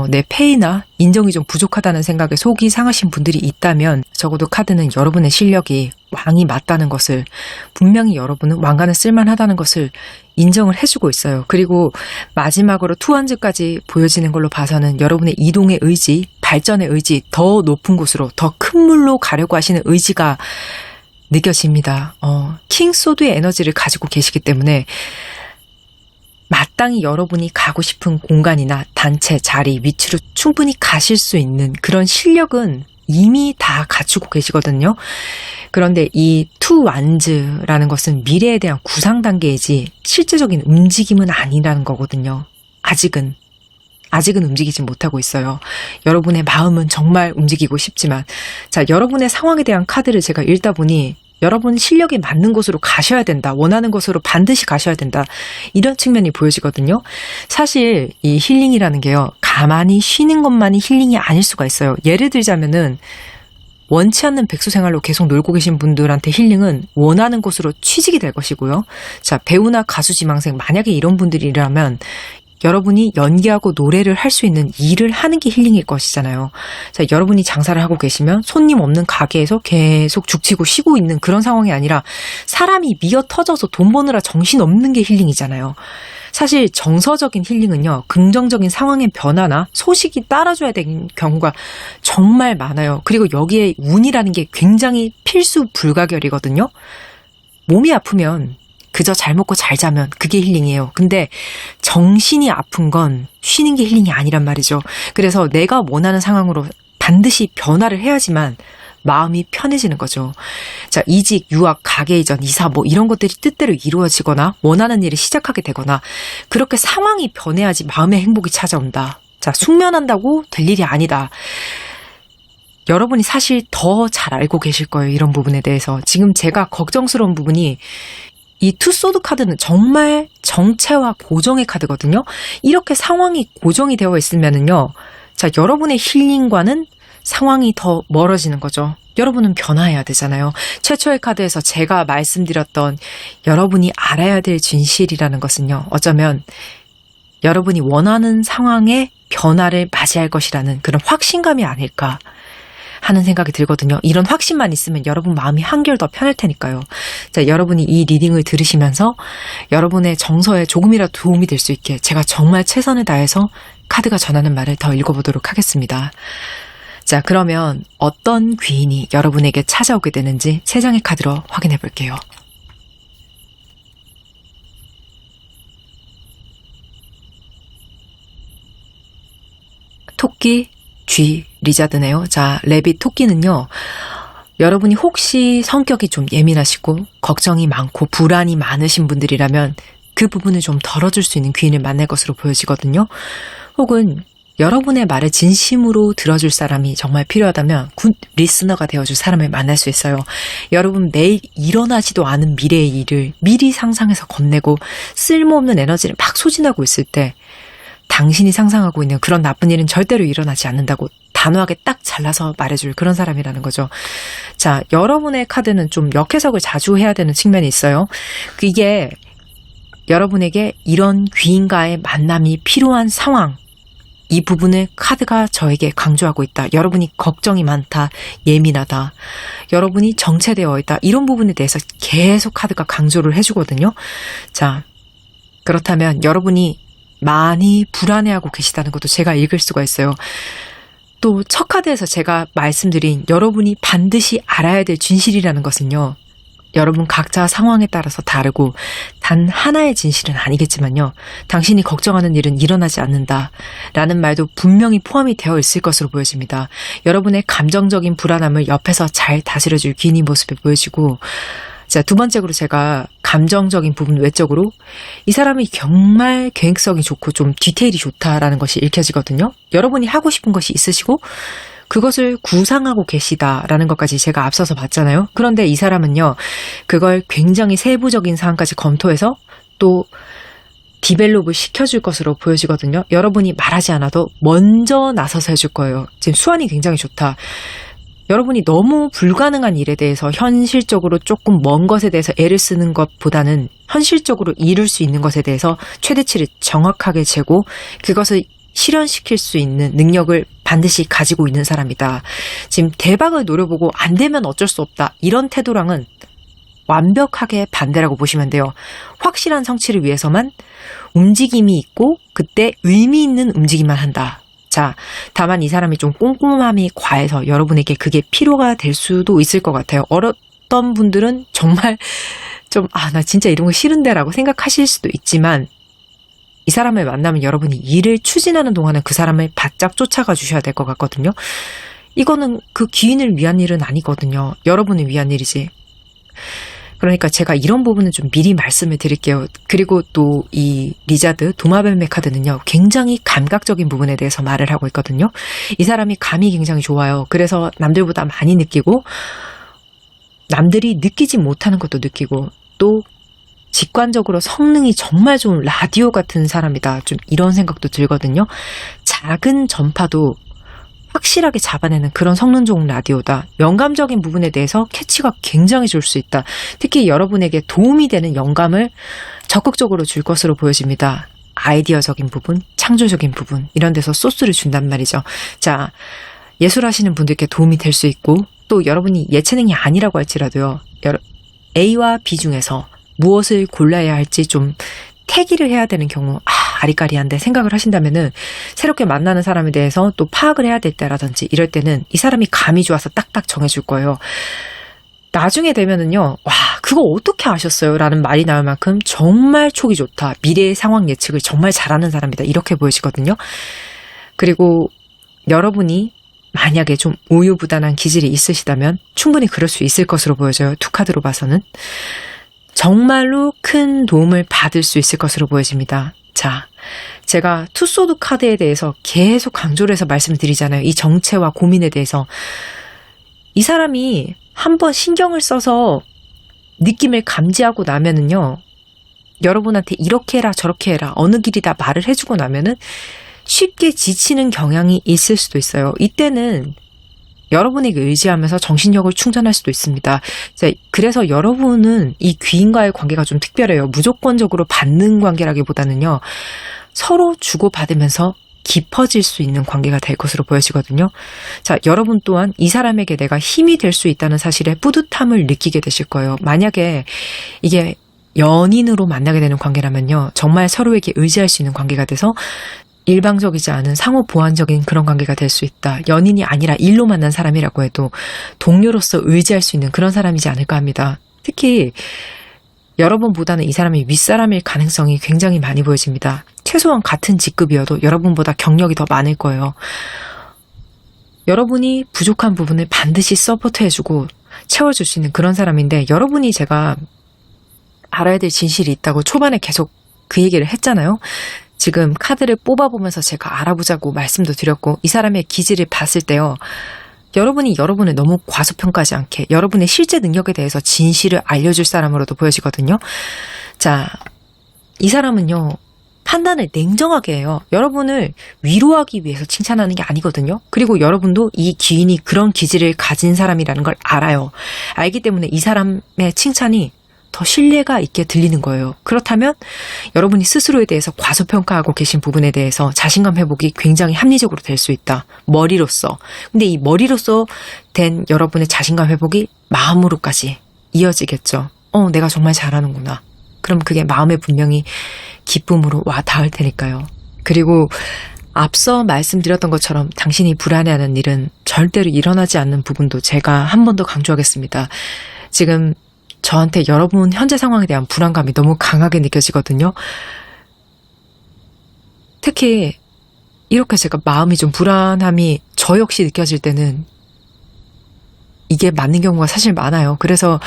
내 페이나 인정이 좀 부족하다는 생각에 속이 상하신 분들이 있다면 적어도 카드는 여러분의 실력이 왕이 맞다는 것을 분명히 여러분은 왕관을 쓸만하다는 것을 인정을 해주고 있어요. 그리고 마지막으로 투원즈까지 보여지는 걸로 봐서는 여러분의 이동의 의지, 발전의 의지, 더 높은 곳으로 더 큰 물로 가려고 하시는 의지가 느껴집니다. 킹소드의 에너지를 가지고 계시기 때문에 마땅히 여러분이 가고 싶은 공간이나 단체, 자리, 위치로 충분히 가실 수 있는 그런 실력은 이미 다 갖추고 계시거든요. 그런데 이 투완즈라는 것은 미래에 대한 구상 단계이지 실제적인 움직임은 아니라는 거거든요. 아직은 움직이지 못하고 있어요. 여러분의 마음은 정말 움직이고 싶지만 자, 여러분의 상황에 대한 카드를 제가 읽다 보니 여러분 실력이 맞는 곳으로 가셔야 된다. 원하는 곳으로 반드시 가셔야 된다. 이런 측면이 보여지거든요. 사실 이 힐링이라는 게요. 가만히 쉬는 것만이 힐링이 아닐 수가 있어요. 예를 들자면은 원치 않는 백수 생활로 계속 놀고 계신 분들한테 힐링은 원하는 곳으로 취직이 될 것이고요. 자, 배우나 가수 지망생 만약에 이런 분들이라면 여러분이 연기하고 노래를 할 수 있는 일을 하는 게 힐링일 것이잖아요. 자, 여러분이 장사를 하고 계시면 손님 없는 가게에서 계속 죽치고 쉬고 있는 그런 상황이 아니라 사람이 미어 터져서 돈 버느라 정신 없는 게 힐링이잖아요. 사실 정서적인 힐링은요. 긍정적인 상황의 변화나 소식이 따라줘야 되는 경우가 정말 많아요. 그리고 여기에 운이라는 게 굉장히 필수 불가결이거든요. 몸이 아프면 그저 잘 먹고 잘 자면 그게 힐링이에요. 근데 정신이 아픈 건 쉬는 게 힐링이 아니란 말이죠. 그래서 내가 원하는 상황으로 반드시 변화를 해야지만 마음이 편해지는 거죠. 자, 이직, 유학, 가게 이전, 이사 뭐 이런 것들이 뜻대로 이루어지거나 원하는 일을 시작하게 되거나 그렇게 상황이 변해야지 마음의 행복이 찾아온다. 자, 숙면한다고 될 일이 아니다. 여러분이 사실 더 잘 알고 계실 거예요. 이런 부분에 대해서. 지금 제가 걱정스러운 부분이 이 투소드 카드는 정말 정체와 고정의 카드거든요. 이렇게 상황이 고정이 되어 있으면은요. 자, 여러분의 힐링과는 상황이 더 멀어지는 거죠. 여러분은 변화해야 되잖아요. 최초의 카드에서 제가 말씀드렸던 여러분이 알아야 될 진실이라는 것은요. 어쩌면 여러분이 원하는 상황의 변화를 맞이할 것이라는 그런 확신감이 아닐까 하는 생각이 들거든요. 이런 확신만 있으면 여러분 마음이 한결 더 편할 테니까요. 자, 여러분이 이 리딩을 들으시면서 여러분의 정서에 조금이라도 도움이 될 수 있게 제가 정말 최선을 다해서 카드가 전하는 말을 더 읽어보도록 하겠습니다. 자, 그러면 어떤 귀인이 여러분에게 찾아오게 되는지 3장의 카드로 확인해 볼게요. 토끼, 쥐, 리자드네요. 자, 레빗 토끼는요. 여러분이 혹시 성격이 좀 예민하시고 걱정이 많고 불안이 많으신 분들이라면 그 부분을 좀 덜어줄 수 있는 귀인을 만날 것으로 보여지거든요. 혹은 여러분의 말을 진심으로 들어줄 사람이 정말 필요하다면 굿 리스너가 되어줄 사람을 만날 수 있어요. 여러분 매일 일어나지도 않은 미래의 일을 미리 상상해서 겁내고 쓸모없는 에너지를 막 소진하고 있을 때 당신이 상상하고 있는 그런 나쁜 일은 절대로 일어나지 않는다고 단호하게 딱 잘라서 말해줄 그런 사람이라는 거죠. 자, 여러분의 카드는 좀 역해석을 자주 해야 되는 측면이 있어요. 이게 여러분에게 이런 귀인과의 만남이 필요한 상황, 이 부분을 카드가 저에게 강조하고 있다. 여러분이 걱정이 많다, 예민하다, 여러분이 정체되어 있다, 이런 부분에 대해서 계속 카드가 강조를 해주거든요. 자, 그렇다면 여러분이 많이 불안해하고 계시다는 것도 제가 읽을 수가 있어요. 또 첫 카드에서 제가 말씀드린 여러분이 반드시 알아야 될 진실이라는 것은요. 여러분 각자 상황에 따라서 다르고 단 하나의 진실은 아니겠지만요. 당신이 걱정하는 일은 일어나지 않는다라는 말도 분명히 포함이 되어 있을 것으로 보여집니다. 여러분의 감정적인 불안함을 옆에서 잘 다스려줄 귀인의 모습이 보여지고, 자, 두 번째로 제가 감정적인 부분 외적으로 이 사람이 정말 계획성이 좋고 좀 디테일이 좋다라는 것이 읽혀지거든요. 여러분이 하고 싶은 것이 있으시고 그것을 구상하고 계시다라는 것까지 제가 앞서서 봤잖아요. 그런데 이 사람은요, 그걸 굉장히 세부적인 사항까지 검토해서 또 디벨롭을 시켜줄 것으로 보여지거든요. 여러분이 말하지 않아도 먼저 나서서 해줄 거예요. 지금 수완이 굉장히 좋다. 여러분이 너무 불가능한 일에 대해서 현실적으로 조금 먼 것에 대해서 애를 쓰는 것보다는 현실적으로 이룰 수 있는 것에 대해서 최대치를 정확하게 재고 그것을 실현시킬 수 있는 능력을 반드시 가지고 있는 사람이다. 지금 대박을 노려보고 안 되면 어쩔 수 없다. 이런 태도랑은 완벽하게 반대라고 보시면 돼요. 확실한 성취를 위해서만 움직임이 있고 그때 의미 있는 움직임만 한다. 자, 다만 이 사람이 좀 꼼꼼함이 과해서 여러분에게 그게 필요가 될 수도 있을 것 같아요. 어떤 분들은 정말 좀, 나 진짜 이런 거 싫은데 라고 생각하실 수도 있지만 이 사람을 만나면 여러분이 일을 추진하는 동안은 그 사람을 바짝 쫓아가 주셔야 될 것 같거든요. 이거는 그 귀인을 위한 일은 아니거든요. 여러분을 위한 일이지. 그러니까 제가 이런 부분은 좀 미리 말씀을 드릴게요. 그리고 또 이 리자드 도마뱀의 카드는요, 굉장히 감각적인 부분에 대해서 말을 하고 있거든요. 이 사람이 감이 굉장히 좋아요. 그래서 남들보다 많이 느끼고 남들이 느끼지 못하는 것도 느끼고 또 직관적으로 성능이 정말 좋은 라디오 같은 사람이다. 좀 이런 생각도 들거든요. 작은 전파도 확실하게 잡아내는 그런 성능 좋은 라디오다. 영감적인 부분에 대해서 캐치가 굉장히 좋을 수 있다. 특히 여러분에게 도움이 되는 영감을 적극적으로 줄 것으로 보여집니다. 아이디어적인 부분, 창조적인 부분, 이런 데서 소스를 준단 말이죠. 자, 예술하시는 분들께 도움이 될 수 있고 또 여러분이 예체능이 아니라고 할지라도요. A와 B 중에서 무엇을 골라야 할지 좀 태기를 해야 되는 경우 아리까리한데 생각을 하신다면은 새롭게 만나는 사람에 대해서 또 파악을 해야 될 때라든지 이럴 때는 이 사람이 감이 좋아서 딱딱 정해줄 거예요. 나중에 되면은요, 와, 그거 어떻게 아셨어요? 라는 말이 나올 만큼 정말 촉이 좋다. 미래의 상황 예측을 정말 잘하는 사람이다. 이렇게 보여지거든요. 그리고 여러분이 만약에 좀 우유부단한 기질이 있으시다면 충분히 그럴 수 있을 것으로 보여져요. 두 카드로 봐서는. 정말로 큰 도움을 받을 수 있을 것으로 보여집니다. 자, 제가 투소드 카드에 대해서 계속 강조를 해서 말씀드리잖아요. 이 정체와 고민에 대해서. 이 사람이 한번 신경을 써서 느낌을 감지하고 나면은요, 여러분한테 이렇게 해라 저렇게 해라 어느 길이다 말을 해주고 나면은 쉽게 지치는 경향이 있을 수도 있어요. 이때는 여러분에게 의지하면서 정신력을 충전할 수도 있습니다. 그래서 여러분은 이 귀인과의 관계가 좀 특별해요. 무조건적으로 받는 관계라기보다는요, 서로 주고받으면서 깊어질 수 있는 관계가 될 것으로 보여지거든요. 자, 여러분 또한 이 사람에게 내가 힘이 될 수 있다는 사실에 뿌듯함을 느끼게 되실 거예요. 만약에 이게 연인으로 만나게 되는 관계라면요, 정말 서로에게 의지할 수 있는 관계가 돼서 일방적이지 않은 상호 보완적인 그런 관계가 될 수 있다. 연인이 아니라 일로 만난 사람이라고 해도 동료로서 의지할 수 있는 그런 사람이지 않을까 합니다. 특히 여러분보다는 이 사람이 윗사람일 가능성이 굉장히 많이 보여집니다. 최소한 같은 직급이어도 여러분보다 경력이 더 많을 거예요. 여러분이 부족한 부분을 반드시 서포트해주고 채워줄 수 있는 그런 사람인데, 여러분이 제가 알아야 될 진실이 있다고 초반에 계속 그 얘기를 했잖아요. 지금 카드를 뽑아보면서 제가 알아보자고 말씀도 드렸고, 이 사람의 기질을 봤을 때요, 여러분이 여러분을 너무 과소평가하지 않게 여러분의 실제 능력에 대해서 진실을 알려줄 사람으로도 보여지거든요. 자, 이 사람은요, 판단을 냉정하게 해요. 여러분을 위로하기 위해서 칭찬하는 게 아니거든요. 그리고 여러분도 이 귀인이 그런 기질을 가진 사람이라는 걸 알아요. 알기 때문에 이 사람의 칭찬이 더 신뢰가 있게 들리는 거예요. 그렇다면 여러분이 스스로에 대해서 과소평가하고 계신 부분에 대해서 자신감 회복이 굉장히 합리적으로 될 수 있다. 머리로서. 근데 이 머리로서 된 여러분의 자신감 회복이 마음으로까지 이어지겠죠. 내가 정말 잘하는구나. 그럼 그게 마음에 분명히 기쁨으로 와 닿을 테니까요. 그리고 앞서 말씀드렸던 것처럼 당신이 불안해하는 일은 절대로 일어나지 않는 부분도 제가 한 번 더 강조하겠습니다. 지금 저한테 여러분 현재 상황에 대한 불안감이 너무 강하게 느껴지거든요. 특히 이렇게 제가 마음이 좀 불안함이 저 역시 느껴질 때는 이게 맞는 경우가 사실 많아요. 그래서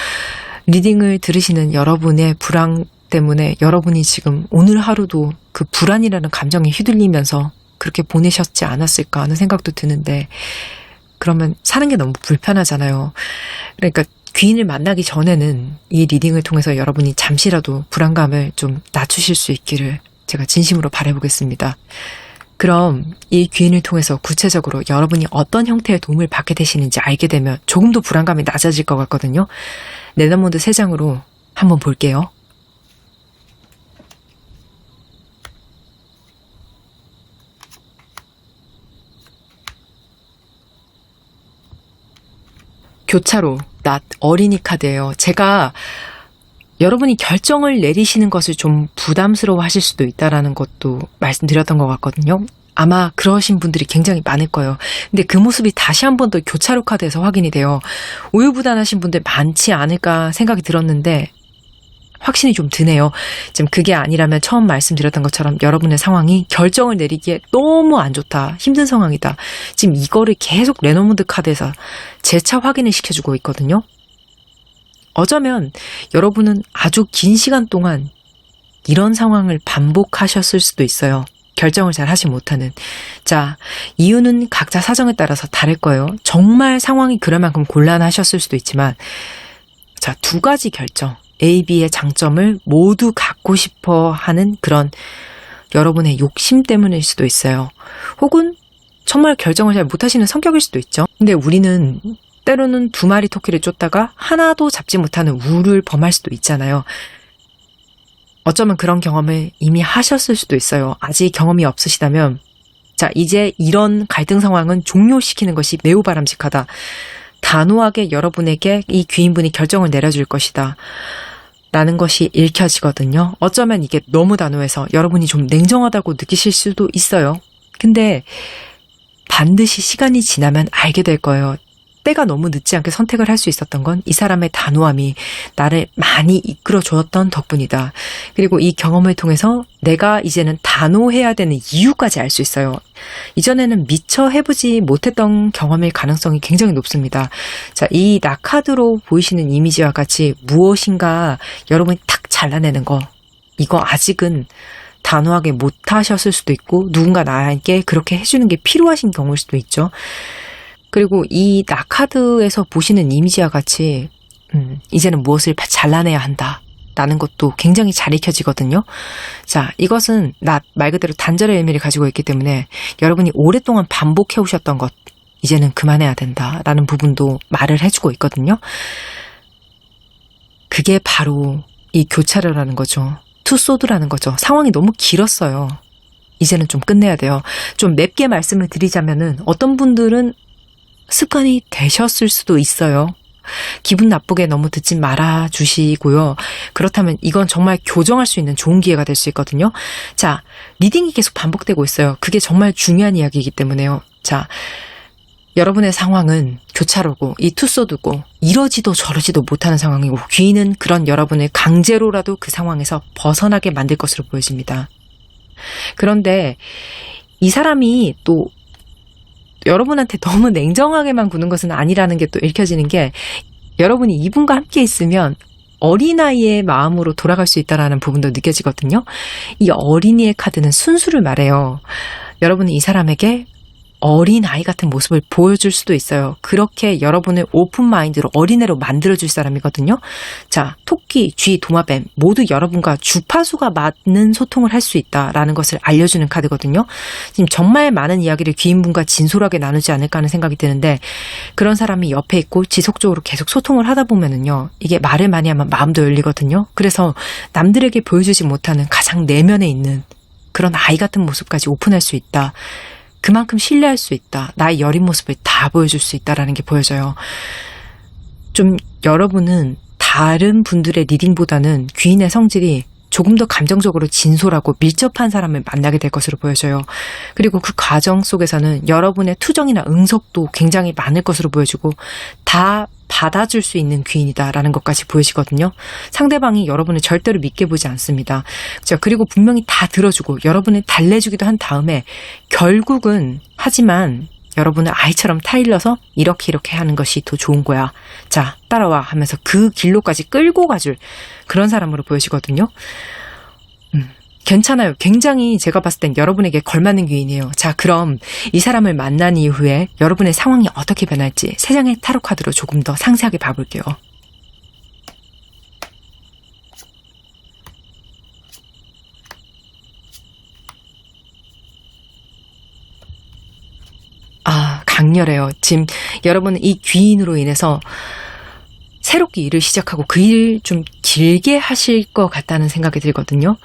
리딩을 들으시는 여러분의 불안 때문에 여러분이 지금 오늘 하루도 그 불안이라는 감정에 휘둘리면서 그렇게 보내셨지 않았을까 하는 생각도 드는데, 그러면 사는 게 너무 불편하잖아요. 그러니까 귀인을 만나기 전에는 이 리딩을 통해서 여러분이 잠시라도 불안감을 좀 낮추실 수 있기를 제가 진심으로 바라보겠습니다. 그럼 이 귀인을 통해서 구체적으로 여러분이 어떤 형태의 도움을 받게 되시는지 알게 되면 조금 더 불안감이 낮아질 것 같거든요. 네더몬드 3장으로 한번 볼게요. 교차로, 낫, 어린이 카드예요. 제가 여러분이 결정을 내리시는 것을 좀 부담스러워 하실 수도 있다라는 것도 말씀드렸던 것 같거든요. 아마 그러신 분들이 굉장히 많을 거예요. 근데 그 모습이 다시 한 번 더 교차로 카드에서 확인이 돼요. 우유부단하신 분들 많지 않을까 생각이 들었는데 확신이 좀 드네요. 지금 그게 아니라면 처음 말씀드렸던 것처럼 여러분의 상황이 결정을 내리기에 너무 안 좋다, 힘든 상황이다. 지금 이거를 계속 레노몬드 카드에서 재차 확인을 시켜주고 있거든요. 어쩌면 여러분은 아주 긴 시간 동안 이런 상황을 반복하셨을 수도 있어요. 결정을 잘 하지 못하는. 자, 이유는 각자 사정에 따라서 다를 거예요. 정말 상황이 그럴 만큼 곤란하셨을 수도 있지만, 자, 두 가지 결정. A, B의 장점을 모두 갖고 싶어 하는 그런 여러분의 욕심 때문일 수도 있어요. 혹은 정말 결정을 잘 못하시는 성격일 수도 있죠. 근데 우리는 때로는 두 마리 토끼를 쫓다가 하나도 잡지 못하는 우를 범할 수도 있잖아요. 어쩌면 그런 경험을 이미 하셨을 수도 있어요. 아직 경험이 없으시다면, 자, 이제 이런 갈등 상황은 종료시키는 것이 매우 바람직하다. 단호하게 여러분에게 이 귀인분이 결정을 내려줄 것이다 라는 것이 읽혀지거든요. 어쩌면 이게 너무 단호해서 여러분이 좀 냉정하다고 느끼실 수도 있어요. 근데 반드시 시간이 지나면 알게 될 거예요. 때가 너무 늦지 않게 선택을 할 수 있었던 건 이 사람의 단호함이 나를 많이 이끌어 주었던 덕분이다. 그리고 이 경험을 통해서 내가 이제는 단호해야 되는 이유까지 알 수 있어요. 이전에는 미처 해보지 못했던 경험일 가능성이 굉장히 높습니다. 자, 이 낙하드로 보이시는 이미지와 같이 무엇인가 여러분이 탁 잘라내는 거, 이거 아직은 단호하게 못하셨을 수도 있고 누군가 나에게 그렇게 해주는 게 필요하신 경우일 수도 있죠. 그리고 이 낙하드에서 보시는 이미지와 같이 이제는 무엇을 잘라내야 한다 라는 것도 굉장히 잘 익혀지거든요. 자, 이것은 말 그대로 단절의 의미를 가지고 있기 때문에 여러분이 오랫동안 반복해 오셨던 것, 이제는 그만해야 된다 라는 부분도 말을 해주고 있거든요. 그게 바로 이 교차로라는 거죠. 투소드라는 거죠. 상황이 너무 길었어요. 이제는 좀 끝내야 돼요. 좀 맵게 말씀을 드리자면은 어떤 분들은 습관이 되셨을 수도 있어요. 기분 나쁘게 너무 듣지 말아 주시고요. 그렇다면 이건 정말 교정할 수 있는 좋은 기회가 될 수 있거든요. 자, 리딩이 계속 반복되고 있어요. 그게 정말 중요한 이야기이기 때문에요. 자, 여러분의 상황은 교차로고 이 투소드고 이러지도 저러지도 못하는 상황이고 귀인은 그런 여러분을 강제로라도 그 상황에서 벗어나게 만들 것으로 보여집니다. 그런데 이 사람이 또 여러분한테 너무 냉정하게만 구는 것은 아니라는 게 또 읽혀지는 게, 여러분이 이분과 함께 있으면 어린아이의 마음으로 돌아갈 수 있다는 부분도 느껴지거든요. 이 어린이의 카드는 순수를 말해요. 여러분은 이 사람에게 어린아이 같은 모습을 보여줄 수도 있어요. 그렇게 여러분을 오픈마인드로 어린애로 만들어줄 사람이거든요. 자, 토끼, 쥐, 도마뱀 모두 여러분과 주파수가 맞는 소통을 할 수 있다라는 것을 알려주는 카드거든요. 지금 정말 많은 이야기를 귀인분과 진솔하게 나누지 않을까 하는 생각이 드는데, 그런 사람이 옆에 있고 지속적으로 계속 소통을 하다 보면은요, 이게 말을 많이 하면 마음도 열리거든요. 그래서 남들에게 보여주지 못하는 가장 내면에 있는 그런 아이 같은 모습까지 오픈할 수 있다. 그만큼 신뢰할 수 있다. 나의 여린 모습을 다 보여줄 수 있다라는 게 보여져요. 좀 여러분은 다른 분들의 리딩보다는 귀인의 성질이 조금 더 감정적으로 진솔하고 밀접한 사람을 만나게 될 것으로 보여져요. 그리고 그 과정 속에서는 여러분의 투정이나 응석도 굉장히 많을 것으로 보여지고 다 받아줄 수 있는 귀인이다라는 것까지 보여지거든요. 상대방이 여러분을 절대로 믿게 보지 않습니다. 그렇죠? 그리고 분명히 다 들어주고 여러분을 달래주기도 한 다음에 결국은 하지만 여러분을 아이처럼 타일러서 이렇게 하는 것이 더 좋은 거야. 자, 따라와 하면서 그 길로까지 끌고 가줄 그런 사람으로 보여지거든요. 괜찮아요. 굉장히 제가 봤을 땐 여러분에게 걸맞는 귀인이에요. 자, 그럼 이 사람을 만난 이후에 여러분의 상황이 어떻게 변할지 3장의 타로 카드로 조금 더 상세하게 봐볼게요. 아, 강렬해요. 지금 여러분은 이 귀인으로 인해서 새롭게 일을 시작하고 그 일을 좀 길게 하실 것 같다는 생각이 들거든요.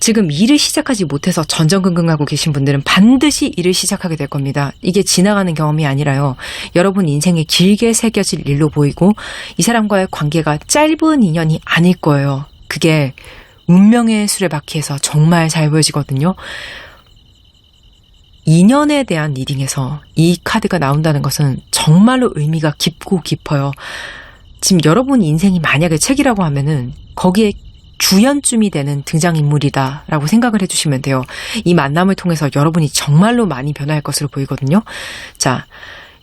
지금 일을 시작하지 못해서 전전긍긍하고 계신 분들은 반드시 일을 시작하게 될 겁니다. 이게 지나가는 경험이 아니라요. 여러분 인생에 길게 새겨질 일로 보이고 이 사람과의 관계가 짧은 인연이 아닐 거예요. 그게 운명의 수레바퀴에서 정말 잘 보여지거든요. 인연에 대한 리딩에서 이 카드가 나온다는 것은 정말로 의미가 깊고 깊어요. 지금 여러분 인생이 만약에 책이라고 하면은 거기에 주연쯤이 되는 등장인물이다 라고 생각을 해주시면 돼요. 이 만남을 통해서 여러분이 정말로 많이 변화할 것으로 보이거든요. 자,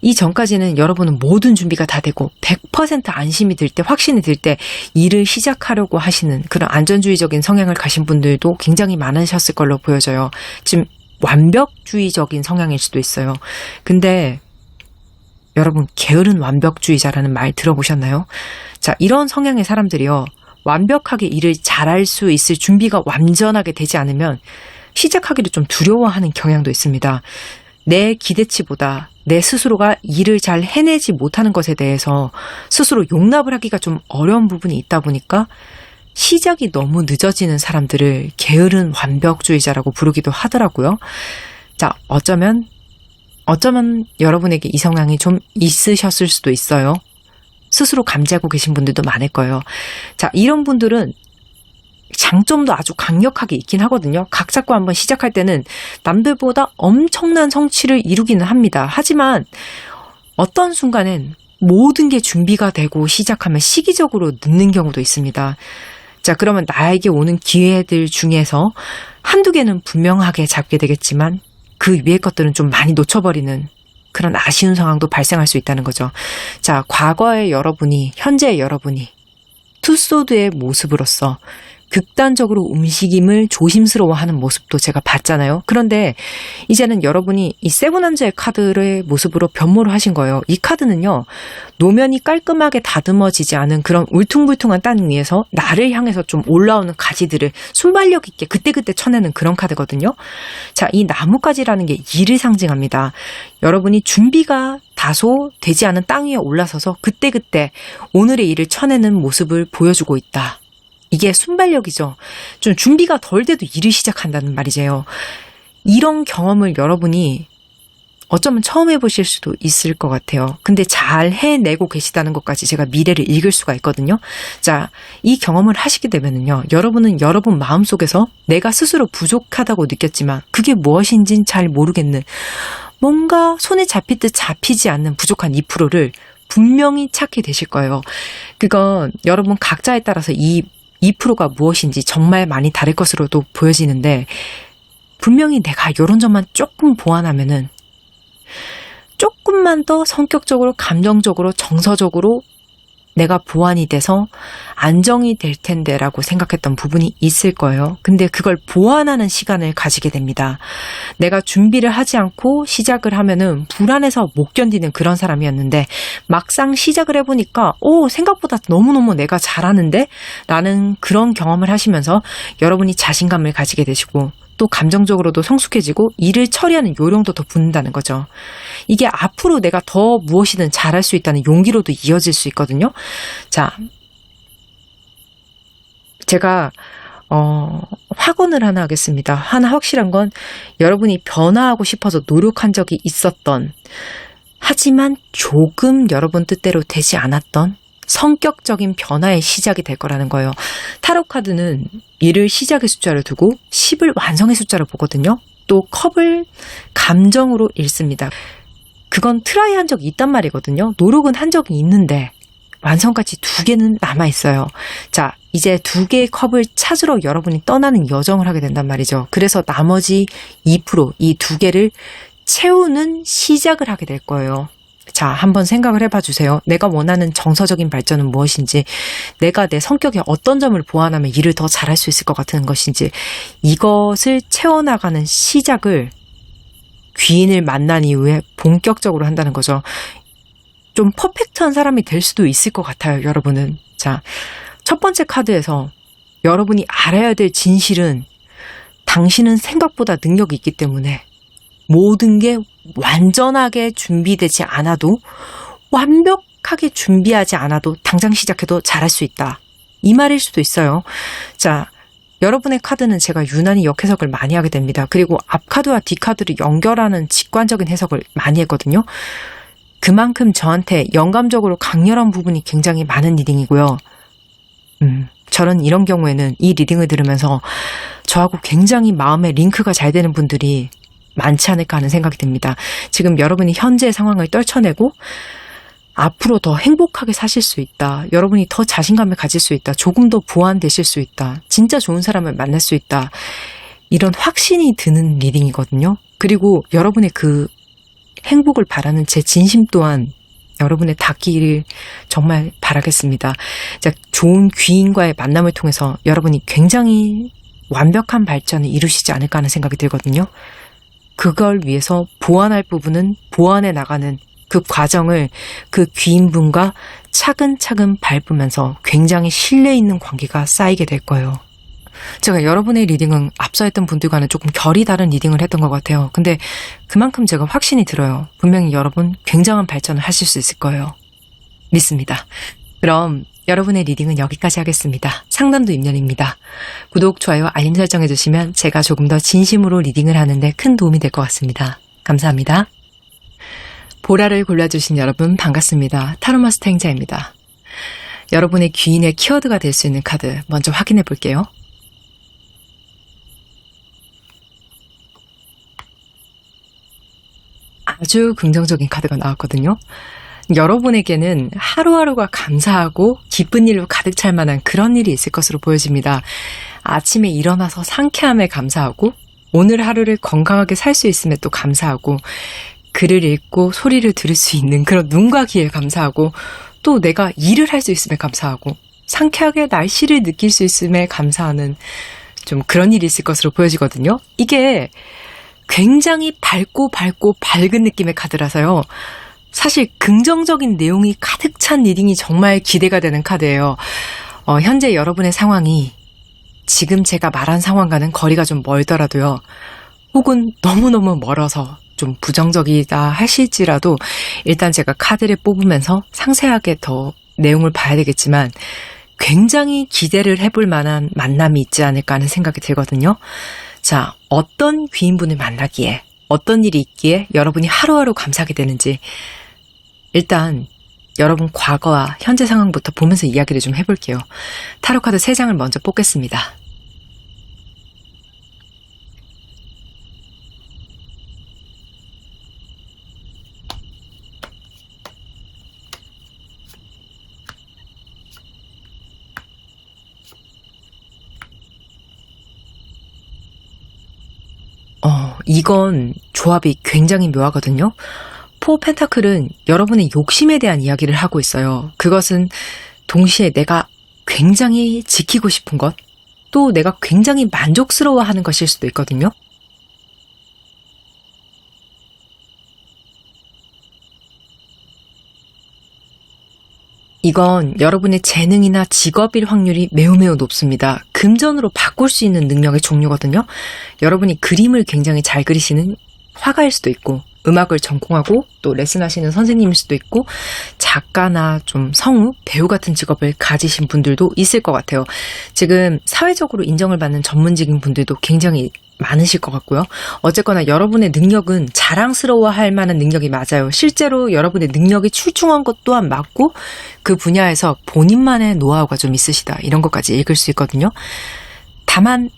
이 전까지는 여러분은 모든 준비가 다 되고 100% 안심이 들 때, 확신이 들 때 일을 시작하려고 하시는 그런 안전주의적인 성향을 가신 분들도 굉장히 많으셨을 걸로 보여져요. 지금 완벽주의적인 성향일 수도 있어요. 근데 여러분, 게으른 완벽주의자라는 말 들어보셨나요? 자, 이런 성향의 사람들이요, 완벽하게 일을 잘할 수 있을 준비가 완전하게 되지 않으면 시작하기를 좀 두려워하는 경향도 있습니다. 내 기대치보다 내 스스로가 일을 잘 해내지 못하는 것에 대해서 스스로 용납을 하기가 좀 어려운 부분이 있다 보니까 시작이 너무 늦어지는 사람들을 게으른 완벽주의자라고 부르기도 하더라고요. 자, 어쩌면 여러분에게 이 성향이 좀 있으셨을 수도 있어요. 스스로 감지하고 계신 분들도 많을 거예요. 자, 이런 분들은 장점도 아주 강력하게 있긴 하거든요. 각 잡고 한번 시작할 때는 남들보다 엄청난 성취를 이루기는 합니다. 하지만 어떤 순간엔 모든 게 준비가 되고 시작하면 시기적으로 늦는 경우도 있습니다. 자, 그러면 나에게 오는 기회들 중에서 한두 개는 분명하게 잡게 되겠지만 그 위의 것들은 좀 많이 놓쳐버리는 그런 아쉬운 상황도 발생할 수 있다는 거죠. 자, 과거의 여러분이, 현재의 여러분이 투소드의 모습으로서 극단적으로 움직임을 조심스러워하는 모습도 제가 봤잖아요. 그런데 이제는 여러분이 이 세븐한즈의 카드의 모습으로 변모를 하신 거예요. 이 카드는요, 노면이 깔끔하게 다듬어지지 않은 그런 울퉁불퉁한 땅 위에서 나를 향해서 좀 올라오는 가지들을 순발력 있게 그때그때 쳐내는 그런 카드거든요. 자, 이 나뭇가지라는 게 일을 상징합니다. 여러분이 준비가 다소 되지 않은 땅 위에 올라서서 그때그때 오늘의 일을 쳐내는 모습을 보여주고 있다. 이게 순발력이죠. 좀 준비가 덜 돼도 일을 시작한다는 말이죠. 이런 경험을 여러분이 어쩌면 처음 해보실 수도 있을 것 같아요. 근데 잘 해내고 계시다는 것까지 제가 미래를 읽을 수가 있거든요. 자, 이 경험을 하시게 되면은요, 여러분은 여러분 마음속에서 내가 스스로 부족하다고 느꼈지만 그게 무엇인지는 잘 모르겠는, 뭔가 손에 잡힐 듯 잡히지 않는 부족한 2%를 분명히 찾게 되실 거예요. 그건 여러분 각자에 따라서 이 2%가 무엇인지 정말 많이 다를 것으로도 보여지는데, 분명히 내가 이런 점만 조금 보완하면은 조금만 더 성격적으로, 감정적으로, 정서적으로 내가 보완이 돼서 안정이 될 텐데라고 생각했던 부분이 있을 거예요. 근데 그걸 보완하는 시간을 가지게 됩니다. 내가 준비를 하지 않고 시작을 하면은 불안해서 못 견디는 그런 사람이었는데, 막상 시작을 해보니까 생각보다 너무너무 내가 잘하는데? 라는 그런 경험을 하시면서 여러분이 자신감을 가지게 되시고, 또 감정적으로도 성숙해지고 일을 처리하는 요령도 더 붙는다는 거죠. 이게 앞으로 내가 더 무엇이든 잘할 수 있다는 용기로도 이어질 수 있거든요. 자, 제가 확언을 하나 하겠습니다. 하나 확실한 건, 여러분이 변화하고 싶어서 노력한 적이 있었던, 하지만 조금 여러분 뜻대로 되지 않았던 성격적인 변화의 시작이 될 거라는 거예요. 타로 카드는 1을 시작의 숫자로 두고 10을 완성의 숫자로 보거든요. 또 컵을 감정으로 읽습니다. 그건 트라이 한 적이 있단 말이거든요. 노력은 한 적이 있는데 완성까지 2개는 남아있어요. 자, 이제 2개의 컵을 찾으러 여러분이 떠나는 여정을 하게 된단 말이죠. 그래서 나머지 2%, 이 2개를 채우는 시작을 하게 될 거예요. 자, 한번 생각을 해봐 주세요. 내가 원하는 정서적인 발전은 무엇인지, 내가 내 성격에 어떤 점을 보완하면 일을 더 잘할 수 있을 것 같은 것인지, 이것을 채워나가는 시작을 귀인을 만난 이후에 본격적으로 한다는 거죠. 좀 퍼펙트한 사람이 될 수도 있을 것 같아요, 여러분은. 자, 첫 번째 카드에서 여러분이 알아야 될 진실은, 당신은 생각보다 능력이 있기 때문에 모든 게 완전하게 준비되지 않아도, 완벽하게 준비하지 않아도 당장 시작해도 잘할 수 있다. 이 말일 수도 있어요. 자, 여러분의 카드는 제가 유난히 역해석을 많이 하게 됩니다. 그리고 앞카드와 뒷카드를 연결하는 직관적인 해석을 많이 했거든요. 그만큼 저한테 영감적으로 강렬한 부분이 굉장히 많은 리딩이고요. 저는 이런 경우에는 이 리딩을 들으면서 저하고 굉장히 마음의 링크가 잘 되는 분들이 많지 않을까 하는 생각이 듭니다. 지금 여러분이 현재의 상황을 떨쳐내고 앞으로 더 행복하게 사실 수 있다. 여러분이 더 자신감을 가질 수 있다. 조금 더 보완되실 수 있다. 진짜 좋은 사람을 만날 수 있다. 이런 확신이 드는 리딩이거든요. 그리고 여러분의 그 행복을 바라는 제 진심 또한 여러분의 닿기를 정말 바라겠습니다. 자, 좋은 귀인과의 만남을 통해서 여러분이 굉장히 완벽한 발전을 이루시지 않을까 하는 생각이 들거든요. 그걸 위해서 보완할 부분은 보완해 나가는 그 과정을 그 귀인분과 차근차근 밟으면서 굉장히 신뢰 있는 관계가 쌓이게 될 거예요. 제가 여러분의 리딩은 앞서 했던 분들과는 조금 결이 다른 리딩을 했던 것 같아요. 근데 그만큼 제가 확신이 들어요. 분명히 여러분 굉장한 발전을 하실 수 있을 거예요. 믿습니다. 그럼 여러분의 리딩은 여기까지 하겠습니다. 상담도 임년입니다. 구독, 좋아요, 알림 설정 해주시면 제가 조금 더 진심으로 리딩을 하는데 큰 도움이 될 것 같습니다. 감사합니다. 보라를 골라주신 여러분 반갑습니다. 타로마스터 행자입니다. 여러분의 귀인의 키워드가 될 수 있는 카드 먼저 확인해 볼게요. 아주 긍정적인 카드가 나왔거든요. 여러분에게는 하루하루가 감사하고 기쁜 일로 가득 찰 만한 그런 일이 있을 것으로 보여집니다. 아침에 일어나서 상쾌함에 감사하고 오늘 하루를 건강하게 살 수 있음에 또 감사하고 글을 읽고 소리를 들을 수 있는 그런 눈과 귀에 감사하고 또 내가 일을 할 수 있음에 감사하고 상쾌하게 날씨를 느낄 수 있음에 감사하는 좀 그런 일이 있을 것으로 보여지거든요. 이게 굉장히 밝고 밝은 느낌의 카드라서요. 사실 긍정적인 내용이 가득 찬 리딩이 정말 기대가 되는 카드예요. 현재 여러분의 상황이 지금 제가 말한 상황과는 거리가 좀 멀더라도요. 혹은 너무너무 멀어서 좀 부정적이다 하실지라도 일단 제가 카드를 뽑으면서 상세하게 더 내용을 봐야 되겠지만 굉장히 기대를 해볼 만한 만남이 있지 않을까 하는 생각이 들거든요. 자, 어떤 귀인분을 만나기에 어떤 일이 있기에 여러분이 하루하루 감사하게 되는지 일단 여러분 과거와 현재 상황부터 보면서 이야기를 좀 해볼게요. 타로카드 3장을 먼저 뽑겠습니다. 이건 조합이 굉장히 묘하거든요. 포 펜타클은 여러분의 욕심에 대한 이야기를 하고 있어요. 그것은 동시에 내가 굉장히 지키고 싶은 것, 또 내가 굉장히 만족스러워하는 것일 수도 있거든요. 이건 여러분의 재능이나 직업일 확률이 매우 높습니다. 금전으로 바꿀 수 있는 능력의 종류거든요. 여러분이 그림을 굉장히 잘 그리시는 화가일 수도 있고 음악을 전공하고 또 레슨하시는 선생님일 수도 있고 작가나 좀 성우, 배우 같은 직업을 가지신 분들도 있을 것 같아요. 지금 사회적으로 인정을 받는 전문직인 분들도 굉장히 많으실 것 같고요. 어쨌거나 여러분의 능력은 자랑스러워할 만한 능력이 맞아요. 실제로 여러분의 능력이 출중한 것 또한 맞고 그 분야에서 본인만의 노하우가 좀 있으시다. 이런 것까지 읽을 수 있거든요. 다만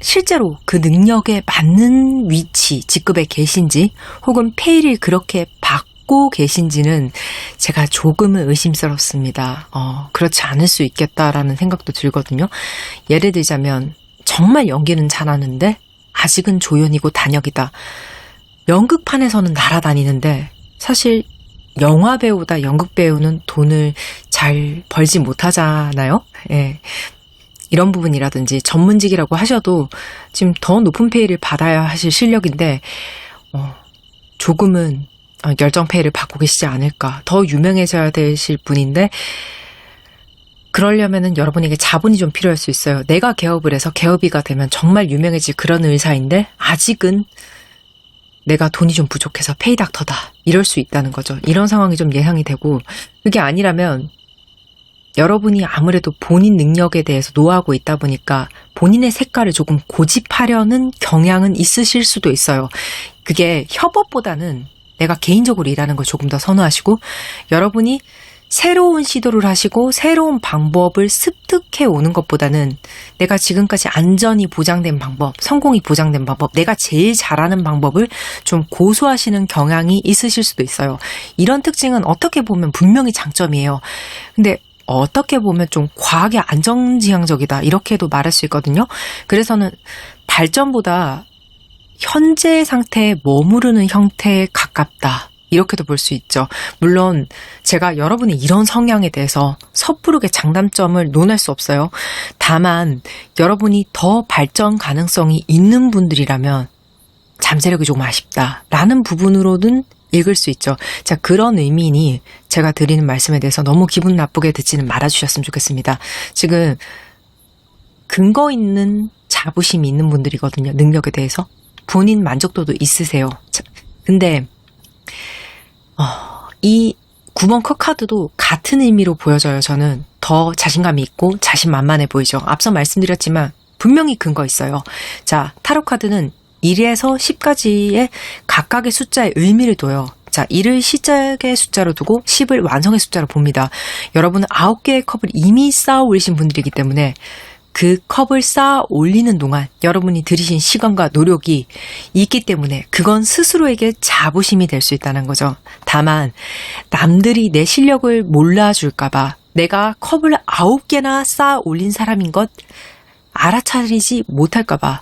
실제로 그 능력에 맞는 위치, 직급에 계신지 혹은 페이를 그렇게 받고 계신지는 제가 조금은 의심스럽습니다. 그렇지 않을 수 있겠다라는 생각도 들거든요. 예를 들자면 정말 연기는 잘하는데 아직은 조연이고 단역이다. 연극판에서는 날아다니는데 사실 영화 배우다 연극 배우는 돈을 잘 벌지 못하잖아요. 예. 이런 부분이라든지 전문직이라고 하셔도 지금 더 높은 페이를 받아야 하실 실력인데 조금은 열정 페이를 받고 계시지 않을까. 더 유명해져야 되실 분인데 그러려면은 여러분에게 자본이 좀 필요할 수 있어요. 내가 개업을 해서 개업이가 되면 정말 유명해질 그런 의사인데 아직은 내가 돈이 좀 부족해서 페이닥터다. 이럴 수 있다는 거죠. 이런 상황이 좀 예상이 되고 그게 아니라면 여러분이 아무래도 본인 능력에 대해서 노하고 있다 보니까 본인의 색깔을 조금 고집하려는 경향은 있으실 수도 있어요. 그게 협업보다는 내가 개인적으로 일하는 걸 조금 더 선호하시고 여러분이 새로운 시도를 하시고 새로운 방법을 습득해 오는 것보다는 내가 지금까지 안전이 보장된 방법, 성공이 보장된 방법, 내가 제일 잘하는 방법을 좀 고수하시는 경향이 있으실 수도 있어요. 이런 특징은 어떻게 보면 분명히 장점이에요. 근데 어떻게 보면 좀 과하게 안정지향적이다 이렇게도 말할 수 있거든요. 그래서는 발전보다 현재 상태에 머무르는 형태에 가깝다. 이렇게도 볼 수 있죠. 물론 제가 여러분의 이런 성향에 대해서 섣부르게 장단점을 논할 수 없어요. 다만 여러분이 더 발전 가능성이 있는 분들이라면 잠재력이 조금 아쉽다라는 부분으로는 읽을 수 있죠. 자, 그런 의미니 제가 드리는 말씀에 대해서 너무 기분 나쁘게 듣지는 말아주셨으면 좋겠습니다. 지금 근거 있는 자부심이 있는 분들이거든요. 능력에 대해서. 본인 만족도도 있으세요. 자, 근데 이 9번 컷카드도 같은 의미로 보여져요. 저는 더 자신감이 있고 자신만만해 보이죠. 앞서 말씀드렸지만 분명히 근거 있어요. 자, 타로카드는 1에서 10까지의 각각의 숫자의 의미를 둬요. 자, 1을 시작의 숫자로 두고 10을 완성의 숫자로 봅니다. 여러분은 9개의 컵을 이미 쌓아 올리신 분들이기 때문에 그 컵을 쌓아 올리는 동안 여러분이 들이신 시간과 노력이 있기 때문에 그건 스스로에게 자부심이 될 수 있다는 거죠. 다만 남들이 내 실력을 몰라줄까봐 내가 컵을 9개나 쌓아 올린 사람인 것 알아차리지 못할까봐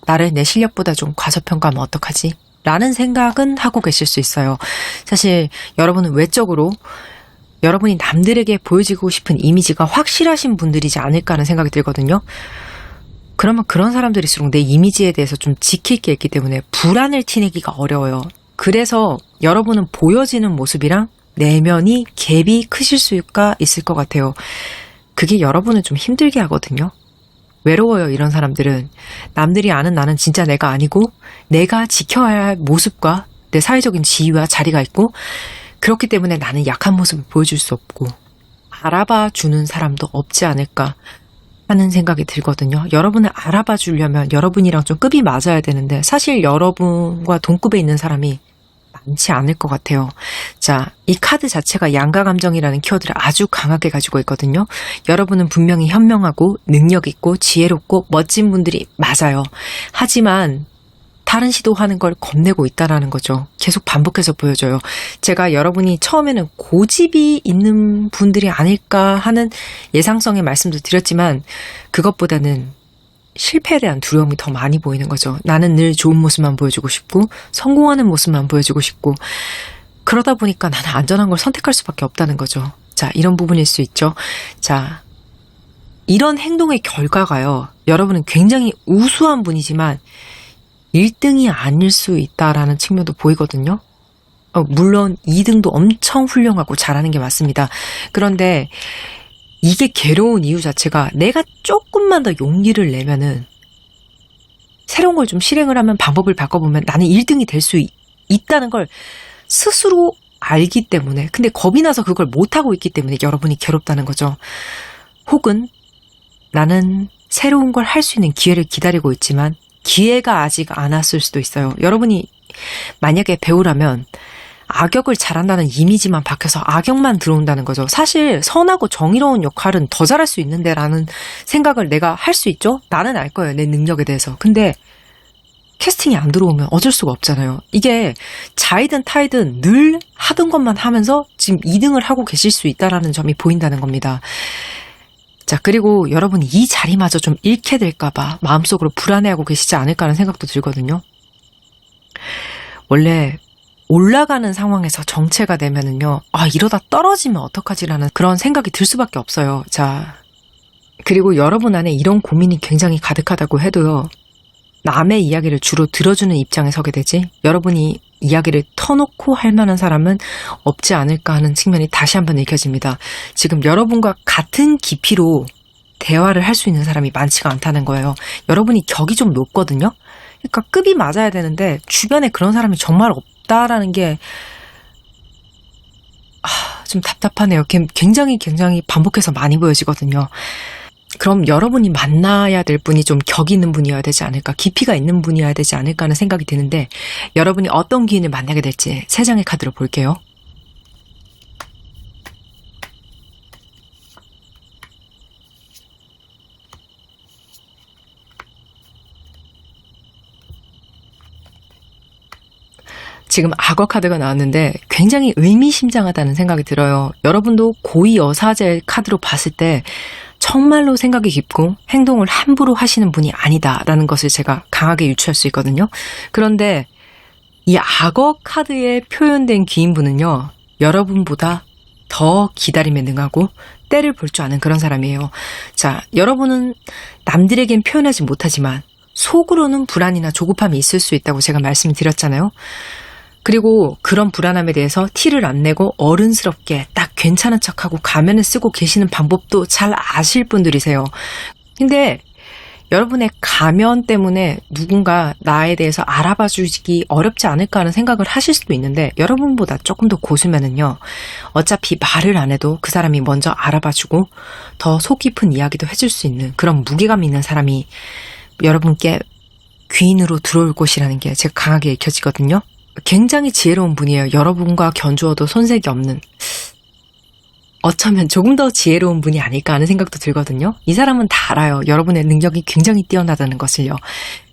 나를 내 실력보다 좀 과소평가하면 어떡하지? 라는 생각은 하고 계실 수 있어요. 사실 여러분은 외적으로 여러분이 남들에게 보여지고 싶은 이미지가 확실하신 분들이지 않을까 하는 생각이 들거든요. 그러면 그런 사람들일수록 내 이미지에 대해서 좀 지킬 게 있기 때문에 불안을 티내기가 어려워요. 그래서 여러분은 보여지는 모습이랑 내면이 갭이 크실 수가 있을 것 같아요. 그게 여러분을 좀 힘들게 하거든요. 외로워요, 이런 사람들은. 남들이 아는 나는 진짜 내가 아니고 내가 지켜야 할 모습과 내 사회적인 지위와 자리가 있고 그렇기 때문에 나는 약한 모습을 보여줄 수 없고 알아봐 주는 사람도 없지 않을까 하는 생각이 들거든요. 여러분을 알아봐 주려면 여러분이랑 좀 급이 맞아야 되는데 사실 여러분과 동급에 있는 사람이 많지 않을 것 같아요. 자, 이 카드 자체가 양가 감정이라는 키워드를 아주 강하게 가지고 있거든요. 여러분은 분명히 현명하고 능력 있고 지혜롭고 멋진 분들이 맞아요. 하지만 다른 시도하는 걸 겁내고 있다라는 거죠. 계속 반복해서 보여줘요. 제가 여러분이 처음에는 고집이 있는 분들이 아닐까 하는 예상성의 말씀도 드렸지만 그것보다는 실패에 대한 두려움이 더 많이 보이는 거죠. 나는 늘 좋은 모습만 보여주고 싶고 성공하는 모습만 보여주고 싶고 그러다 보니까 나는 안전한 걸 선택할 수밖에 없다는 거죠. 자, 이런 부분일 수 있죠. 자, 이런 행동의 결과가요. 여러분은 굉장히 우수한 분이지만 1등이 아닐 수 있다라는 측면도 보이거든요. 물론 2등도 엄청 훌륭하고 잘하는 게 맞습니다. 그런데 이게 괴로운 이유 자체가 내가 조금만 더 용기를 내면은 새로운 걸 좀 실행을 하면 방법을 바꿔보면 나는 1등이 될 수 있다는 걸 스스로 알기 때문에 근데 겁이 나서 그걸 못하고 있기 때문에 여러분이 괴롭다는 거죠. 혹은 나는 새로운 걸 할 수 있는 기회를 기다리고 있지만 기회가 아직 안 왔을 수도 있어요. 여러분이 만약에 배우라면 악역을 잘한다는 이미지만 박혀서 악역만 들어온다는 거죠. 사실 선하고 정의로운 역할은 더 잘할 수 있는데 라는 생각을 내가 할 수 있죠? 나는 알 거예요. 내 능력에 대해서. 근데 캐스팅이 안 들어오면 어쩔 수가 없잖아요. 이게 자이든 타이든 늘 하던 것만 하면서 지금 2등을 하고 계실 수 있다는 점이 보인다는 겁니다. 자, 그리고 여러분이 이 자리마저 좀 잃게 될까봐 마음속으로 불안해하고 계시지 않을까 하는 생각도 들거든요. 원래 올라가는 상황에서 정체가 되면은요, 이러다 떨어지면 어떡하지라는 그런 생각이 들 수밖에 없어요. 자, 그리고 여러분 안에 이런 고민이 굉장히 가득하다고 해도요, 남의 이야기를 주로 들어주는 입장에 서게 되지, 여러분이 이야기를 터놓고 할 만한 사람은 없지 않을까 하는 측면이 다시 한번 읽혀집니다. 지금 여러분과 같은 깊이로 대화를 할 수 있는 사람이 많지가 않다는 거예요. 여러분이 격이 좀 높거든요. 그러니까 급이 맞아야 되는데 주변에 그런 사람이 정말 없다라는 게 좀 답답하네요. 굉장히 반복해서 많이 보여지거든요. 그럼 여러분이 만나야 될 분이 좀 격이 있는 분이어야 되지 않을까, 깊이가 있는 분이어야 되지 않을까 하는 생각이 드는데 여러분이 어떤 기인을 만나게 될지 3장의 카드로 볼게요. 지금 악어 카드가 나왔는데 굉장히 의미심장하다는 생각이 들어요. 여러분도 고위 여사제 카드로 봤을 때 정말로 생각이 깊고 행동을 함부로 하시는 분이 아니다라는 것을 제가 강하게 유추할 수 있거든요. 그런데 이 악어 카드에 표현된 귀인분은요, 여러분보다 더 기다림에 능하고 때를 볼 줄 아는 그런 사람이에요. 자, 여러분은 남들에겐 표현하지 못하지만 속으로는 불안이나 조급함이 있을 수 있다고 제가 말씀드렸잖아요. 그리고 그런 불안함에 대해서 티를 안 내고 어른스럽게 딱 괜찮은 척하고 가면을 쓰고 계시는 방법도 잘 아실 분들이세요. 근데 여러분의 가면 때문에 누군가 나에 대해서 알아봐 주기 어렵지 않을까 하는 생각을 하실 수도 있는데 여러분보다 조금 더 고수면은요, 어차피 말을 안 해도 그 사람이 먼저 알아봐 주고 더 속 깊은 이야기도 해줄 수 있는 그런 무게감 있는 사람이 여러분께 귀인으로 들어올 것이라는 게 제가 강하게 읽혀지거든요. 굉장히 지혜로운 분이에요. 여러분과 견주어도 손색이 없는. 어쩌면 조금 더 지혜로운 분이 아닐까 하는 생각도 들거든요. 이 사람은 다 알아요. 여러분의 능력이 굉장히 뛰어나다는 것을요.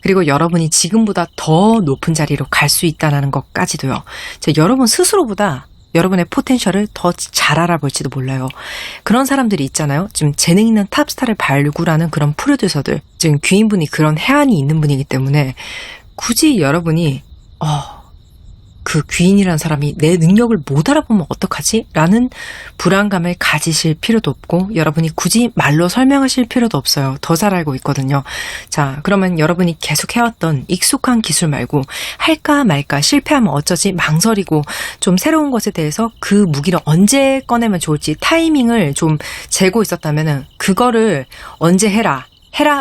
그리고 여러분이 지금보다 더 높은 자리로 갈 수 있다는 것까지도요. 여러분 스스로보다 여러분의 포텐셜을 더 잘 알아볼지도 몰라요. 그런 사람들이 있잖아요. 좀 재능 있는 탑스타를 발굴하는 그런 프로듀서들. 지금 귀인분이 그런 해안이 있는 분이기 때문에 굳이 여러분이 그 귀인이라는 사람이 내 능력을 못 알아보면 어떡하지? 라는 불안감을 가지실 필요도 없고 여러분이 굳이 말로 설명하실 필요도 없어요. 더 잘 알고 있거든요. 자, 그러면 여러분이 계속 해왔던 익숙한 기술 말고 할까 말까 실패하면 어쩌지 망설이고 좀 새로운 것에 대해서 그 무기를 언제 꺼내면 좋을지 타이밍을 좀 재고 있었다면은 그거를 언제 해라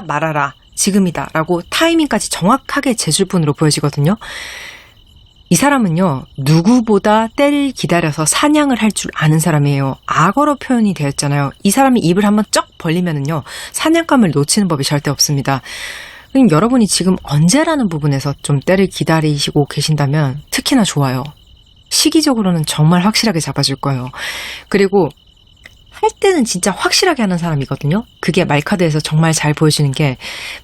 말아라 지금이다 라고 타이밍까지 정확하게 재줄 분으로 보여지거든요. 이 사람은요, 누구보다 때를 기다려서 사냥을 할 줄 아는 사람이에요. 악어로 표현이 되었잖아요. 이 사람이 입을 한번 쩍 벌리면은요, 사냥감을 놓치는 법이 절대 없습니다. 여러분이 지금 언제라는 부분에서 좀 때를 기다리시고 계신다면 특히나 좋아요. 시기적으로는 정말 확실하게 잡아줄 거예요. 그리고 할 때는 진짜 확실하게 하는 사람이거든요. 그게 말카드에서 정말 잘 보여주는 게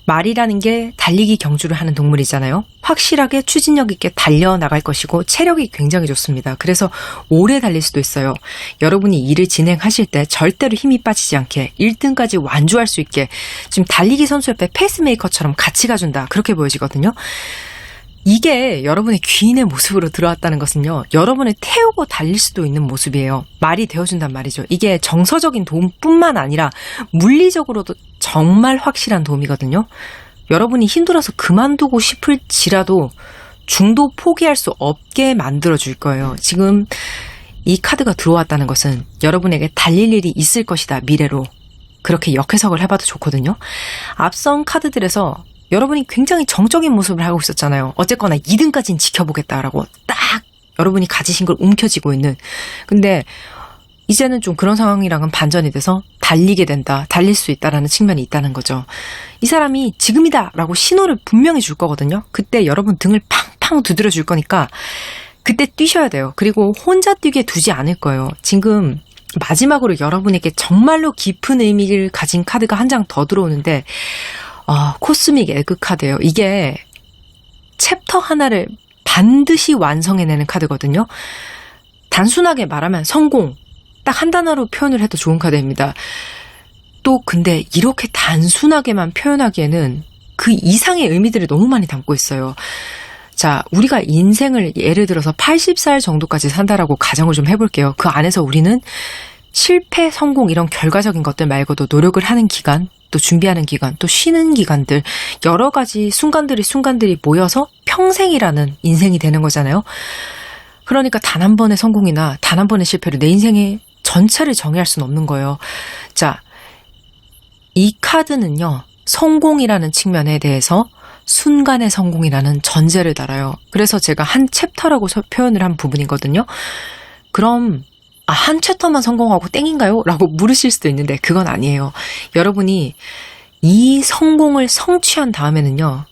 말이라는 게 달리기 경주를 하는 동물이잖아요. 확실하게 추진력 있게 달려나갈 것이고 체력이 굉장히 좋습니다. 그래서 오래 달릴 수도 있어요. 여러분이 일을 진행하실 때 절대로 힘이 빠지지 않게 1등까지 완주할 수 있게 지금 달리기 선수 옆에 페이스메이커처럼 같이 가준다. 그렇게 보여지거든요. 이게 여러분의 귀인의 모습으로 들어왔다는 것은요. 여러분을 태우고 달릴 수도 있는 모습이에요. 말이 되어준단 말이죠. 이게 정서적인 도움뿐만 아니라 물리적으로도 정말 확실한 도움이거든요. 여러분이 힘들어서 그만두고 싶을지라도 중도 포기할 수 없게 만들어줄 거예요. 지금 이 카드가 들어왔다는 것은 여러분에게 달릴 일이 있을 것이다. 미래로. 그렇게 역해석을 해봐도 좋거든요. 앞선 카드들에서 여러분이 굉장히 정적인 모습을 하고 있었잖아요. 어쨌거나 2등까지는 지켜보겠다라고 딱 여러분이 가지신 걸 움켜쥐고 있는. 근데 이제는 좀 그런 상황이랑은 반전이 돼서 달리게 된다, 달릴 수 있다라는 측면이 있다는 거죠. 이 사람이 지금이다라고 신호를 분명히 줄 거거든요. 그때 여러분 등을 팡팡 두드려 줄 거니까 그때 뛰셔야 돼요. 그리고 혼자 뛰게 두지 않을 거예요. 지금 마지막으로 여러분에게 정말로 깊은 의미를 가진 카드가 한 장 더 들어오는데 코스믹 에그 카드예요. 이게 챕터 하나를 반드시 완성해내는 카드거든요. 단순하게 말하면 성공, 딱 한 단어로 표현을 해도 좋은 카드입니다. 또 근데 이렇게 단순하게만 표현하기에는 그 이상의 의미들을 너무 많이 담고 있어요. 자, 우리가 인생을 예를 들어서 80살 정도까지 산다라고 가정을 좀 해볼게요. 그 안에서 우리는 실패, 성공 이런 결과적인 것들 말고도 노력을 하는 기간, 또 준비하는 기간, 또 쉬는 기간들, 여러 가지 순간들이 모여서 평생이라는 인생이 되는 거잖아요. 그러니까 단 한 번의 성공이나 단 한 번의 실패로 내 인생의 전체를 정의할 수는 없는 거예요. 자, 이 카드는요, 성공이라는 측면에 대해서 순간의 성공이라는 전제를 달아요. 그래서 제가 한 챕터라고 표현을 한 부분이거든요. 그럼 한 챕터만 성공하고 땡인가요? 라고 물으실 수도 있는데 그건 아니에요. 여러분이 이 성공을 성취한 다음에는요.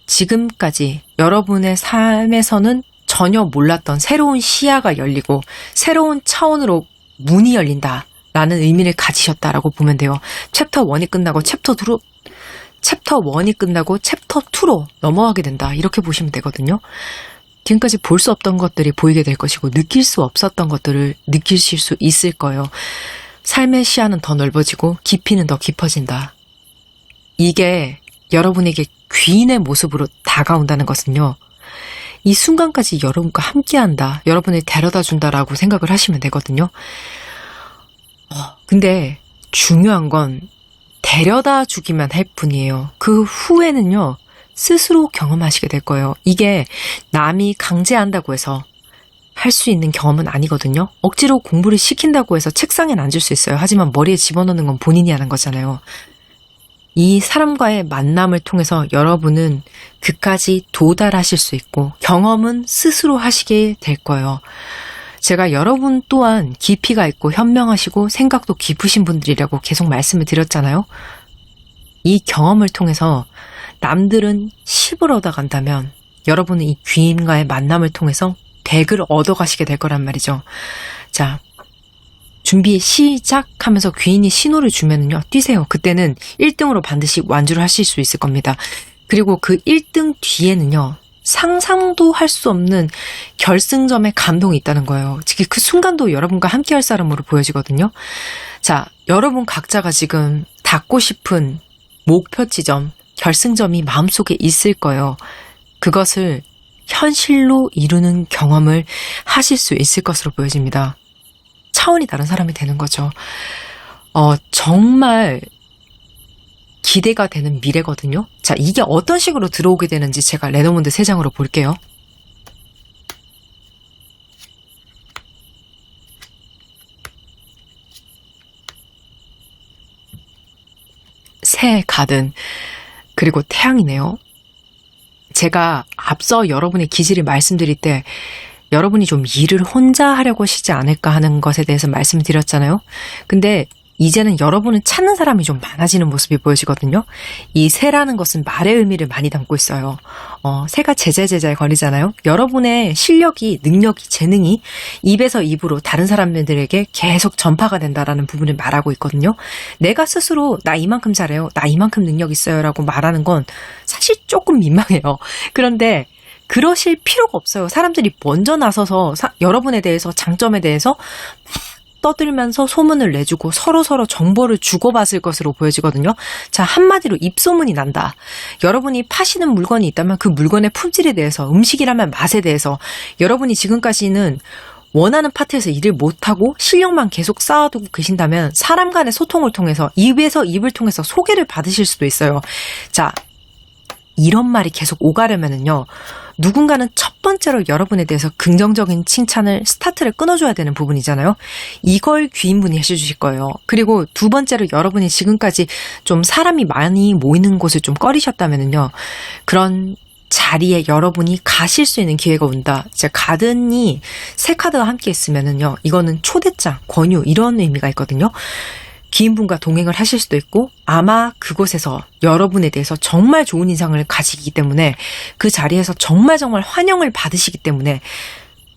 지금까지 여러분의 삶에서는 전혀 몰랐던 새로운 시야가 열리고 새로운 차원으로 문이 열린다라는 의미를 가지셨다라고 보면 돼요. 챕터 1이 끝나고 챕터 1이 끝나고 챕터 2로 넘어가게 된다. 이렇게 보시면 되거든요. 지금까지 볼 수 없던 것들이 보이게 될 것이고 느낄 수 없었던 것들을 느끼실 수 있을 거예요. 삶의 시야는 더 넓어지고 깊이는 더 깊어진다. 이게 여러분에게 귀인의 모습으로 다가온다는 것은요. 이 순간까지 여러분과 함께한다. 여러분을 데려다 준다라고 생각을 하시면 되거든요. 근데 중요한 건 데려다 주기만 할 뿐이에요. 그 후에는요. 스스로 경험하시게 될 거예요. 이게 남이 강제한다고 해서 할 수 있는 경험은 아니거든요. 억지로 공부를 시킨다고 해서 책상에 앉을 수 있어요. 하지만 머리에 집어넣는 건 본인이 하는 거잖아요. 이 사람과의 만남을 통해서 여러분은 그까지 도달하실 수 있고 경험은 스스로 하시게 될 거예요. 제가 여러분 또한 깊이가 있고 현명하시고 생각도 깊으신 분들이라고 계속 말씀을 드렸잖아요. 이 경험을 통해서 남들은 10을 얻어간다면 여러분은 이 귀인과의 만남을 통해서 100을 얻어가시게 될 거란 말이죠. 자, 준비 시작하면서 귀인이 신호를 주면은요, 뛰세요. 그때는 1등으로 반드시 완주를 하실 수 있을 겁니다. 그리고 그 1등 뒤에는요, 상상도 할 수 없는 결승점의 감동이 있다는 거예요. 특히 그 순간도 여러분과 함께 할 사람으로 보여지거든요. 자, 여러분 각자가 지금 닿고 싶은 목표 지점, 결승점이 마음속에 있을 거예요. 그것을 현실로 이루는 경험을 하실 수 있을 것으로 보여집니다. 차원이 다른 사람이 되는 거죠. 정말 기대가 되는 미래거든요. 자, 이게 어떤 식으로 들어오게 되는지 제가 레노몬드 3장으로 볼게요. 새 가든 그리고 태양이네요. 제가 앞서 여러분의 기질을 말씀드릴 때 여러분이 좀 일을 혼자 하려고 하시지 않을까 하는 것에 대해서 말씀을 드렸잖아요. 근데 이제는 여러분을 찾는 사람이 좀 많아지는 모습이 보여지거든요. 이 새라는 것은 말의 의미를 많이 담고 있어요. 새가 제자에 걸리잖아요. 여러분의 실력이, 능력이, 재능이 입에서 입으로 다른 사람들에게 계속 전파가 된다라는 부분을 말하고 있거든요. 내가 스스로 나 이만큼 잘해요, 나 이만큼 능력 있어요 라고 말하는 건 사실 조금 민망해요. 그런데 그러실 필요가 없어요. 사람들이 먼저 나서서 여러분에 대해서, 장점에 대해서 떠들면서 소문을 내주고 서로 정보를 주고받을 것으로 보여지거든요. 자, 한마디로 입소문이 난다. 여러분이 파시는 물건이 있다면 그 물건의 품질에 대해서, 음식이라면 맛에 대해서, 여러분이 지금까지는 원하는 파트에서 일을 못하고 실력만 계속 쌓아두고 계신다면 사람 간의 소통을 통해서, 입에서 입을 통해서 소개를 받으실 수도 있어요. 자, 이런 말이 계속 오가려면은요, 누군가는 첫 번째로 여러분에 대해서 긍정적인 칭찬을, 스타트를 끊어줘야 되는 부분이잖아요. 이걸 귀인분이 해주실 거예요. 그리고 두 번째로 여러분이 지금까지 좀 사람이 많이 모이는 곳을 좀 꺼리셨다면은요, 그런 자리에 여러분이 가실 수 있는 기회가 온다. 이제 가든이 새 카드와 함께 있으면은요, 이거는 초대장, 권유, 이런 의미가 있거든요. 귀인분과 동행을 하실 수도 있고, 아마 그곳에서 여러분에 대해서 정말 좋은 인상을 가지기 때문에 그 자리에서 정말 환영을 받으시기 때문에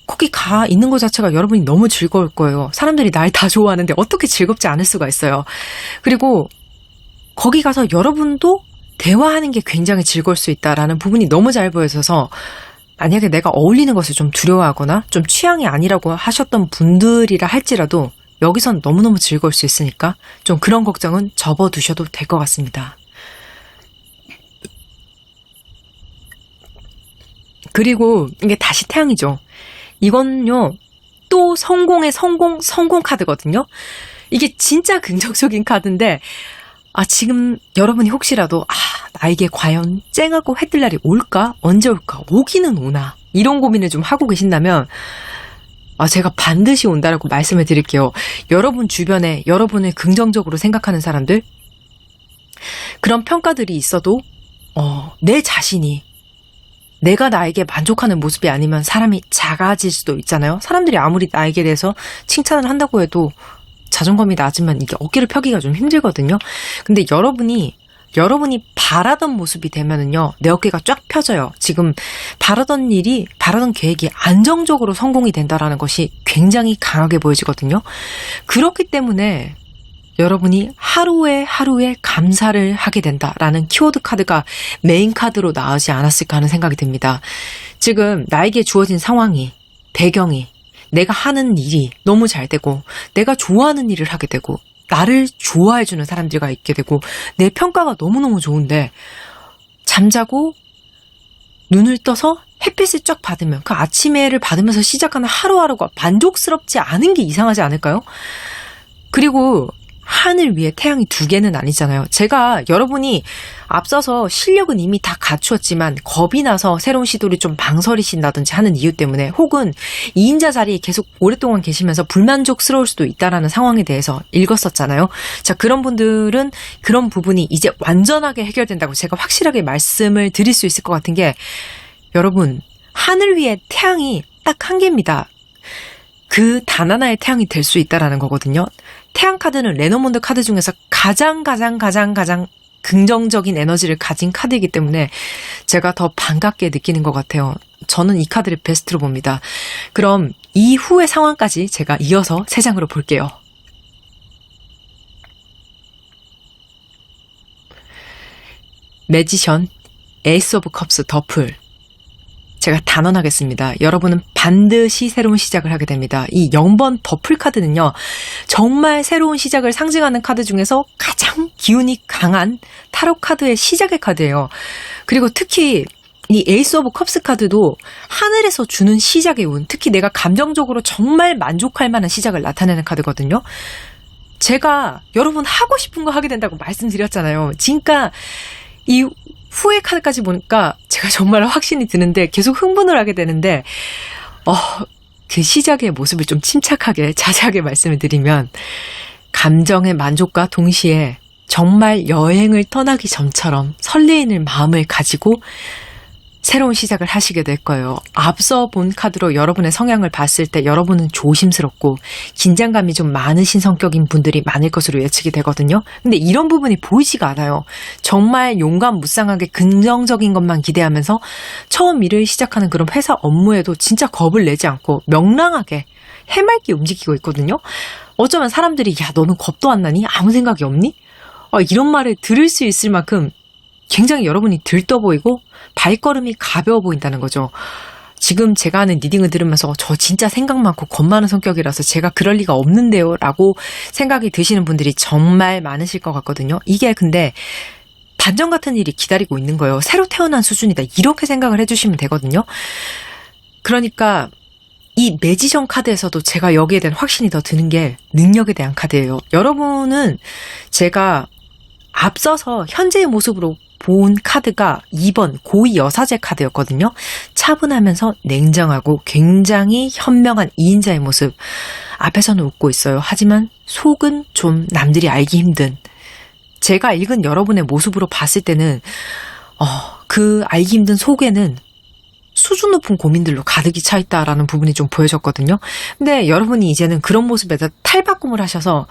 거기 가 있는 것 자체가 여러분이 너무 즐거울 거예요. 사람들이 날 다 좋아하는데 어떻게 즐겁지 않을 수가 있어요. 그리고 거기 가서 여러분도 대화하는 게 굉장히 즐거울 수 있다라는 부분이 너무 잘 보여져서, 만약에 내가 어울리는 것을 좀 두려워하거나 좀 취향이 아니라고 하셨던 분들이라 할지라도 여기선 너무너무 즐거울 수 있으니까 좀 그런 걱정은 접어두셔도 될 것 같습니다. 그리고 이게 다시 태양이죠. 이건요, 또 성공의 성공 카드거든요. 이게 진짜 긍정적인 카드인데, 지금 여러분이 혹시라도 나에게 과연 쨍하고 해뜰 날이 올까? 언제 올까? 오기는 오나? 이런 고민을 좀 하고 계신다면 제가 반드시 온다라고 말씀을 드릴게요. 여러분 주변에 여러분을 긍정적으로 생각하는 사람들, 그런 평가들이 있어도 내 자신이, 내가 나에게 만족하는 모습이 아니면 사람이 작아질 수도 있잖아요. 사람들이 아무리 나에게 대해서 칭찬을 한다고 해도 자존감이 낮으면 이게 어깨를 펴기가 좀 힘들거든요. 근데 여러분이 바라던 모습이 되면은요, 내 어깨가 쫙 펴져요. 지금 바라던 계획이 안정적으로 성공이 된다라는 것이 굉장히 강하게 보여지거든요. 그렇기 때문에 여러분이 하루에 감사를 하게 된다라는 키워드 카드가 메인 카드로 나오지 않았을까 하는 생각이 듭니다. 지금 나에게 주어진 상황이, 배경이, 내가 하는 일이 너무 잘 되고, 내가 좋아하는 일을 하게 되고, 나를 좋아해주는 사람들과 있게 되고, 내 평가가 너무너무 좋은데, 잠자고 눈을 떠서 햇빛을 쫙 받으면, 그 아침해를 받으면서 시작하는 하루하루가 만족스럽지 않은 게 이상하지 않을까요? 그리고 하늘 위에 태양이 2개는 아니잖아요. 제가 여러분이 앞서서 실력은 이미 다 갖추었지만 겁이 나서 새로운 시도를 좀 망설이신다든지 하는 이유 때문에, 혹은 2인자 자리에 계속 오랫동안 계시면서 불만족스러울 수도 있다라는 상황에 대해서 읽었었잖아요. 자, 그런 분들은 그런 부분이 이제 완전하게 해결된다고 제가 확실하게 말씀을 드릴 수 있을 것 같은 게, 여러분, 하늘 위에 태양이 딱 1개입니다. 그 단 하나의 태양이 될 수 있다라는 거거든요. 태양 카드는 레노몬드 카드 중에서 가장 긍정적인 에너지를 가진 카드이기 때문에 제가 더 반갑게 느끼는 것 같아요. 저는 이 카드를 베스트로 봅니다. 그럼 이후의 상황까지 제가 이어서 3장으로 볼게요. 매지션 에이스 오브 컵스 더플. 제가 단언하겠습니다. 여러분은 반드시 새로운 시작을 하게 됩니다. 이 0번 더플 카드는요. 정말 새로운 시작을 상징하는 카드 중에서 가장 기운이 강한 타로 카드의 시작의 카드예요. 그리고 특히 이 에이스 오브 컵스 카드도 하늘에서 주는 시작의 운, 특히 내가 감정적으로 정말 만족할 만한 시작을 나타내는 카드거든요. 제가 여러분 하고 싶은 거 하게 된다고 말씀드렸잖아요. 그러니까 이 후회 카드까지 보니까 제가 정말 확신이 드는데 계속 흥분을 하게 되는데 그 시작의 모습을 좀 침착하게 자세하게 말씀을 드리면 감정의 만족과 동시에 정말 여행을 떠나기 전처럼 설레이는 마음을 가지고 새로운 시작을 하시게 될 거예요. 앞서 본 카드로 여러분의 성향을 봤을 때 여러분은 조심스럽고 긴장감이 좀 많으신 성격인 분들이 많을 것으로 예측이 되거든요. 근데 이런 부분이 보이지가 않아요. 정말 용감무쌍하게 긍정적인 것만 기대하면서 처음 일을 시작하는 그런 회사 업무에도 진짜 겁을 내지 않고 명랑하게 해맑게 움직이고 있거든요. 어쩌면 사람들이 야 너는 겁도 안 나니? 아무 생각이 없니? 이런 말을 들을 수 있을 만큼 굉장히 여러분이 들떠 보이고 발걸음이 가벼워 보인다는 거죠. 지금 제가 하는 리딩을 들으면서 저 진짜 생각 많고 겁 많은 성격이라서 제가 그럴 리가 없는데요 라고 생각이 드시는 분들이 정말 많으실 것 같거든요. 이게 근데 반전 같은 일이 기다리고 있는 거예요. 새로 태어난 수준이다. 이렇게 생각을 해주시면 되거든요. 그러니까 이 매지션 카드에서도 제가 여기에 대한 확신이 더 드는 게 능력에 대한 카드예요. 여러분은 제가 앞서서 현재의 모습으로 본 카드가 2번 고위 여사제 카드였거든요. 차분하면서 냉정하고 굉장히 현명한 2인자의 모습. 앞에서는 웃고 있어요. 하지만 속은 좀 남들이 알기 힘든. 제가 읽은 여러분의 모습으로 봤을 때는 그 알기 힘든 속에는 수준 높은 고민들로 가득이 차 있다라는 부분이 좀 보여졌거든요. 근데 여러분이 이제는 그런 모습에다 탈바꿈을 하셔서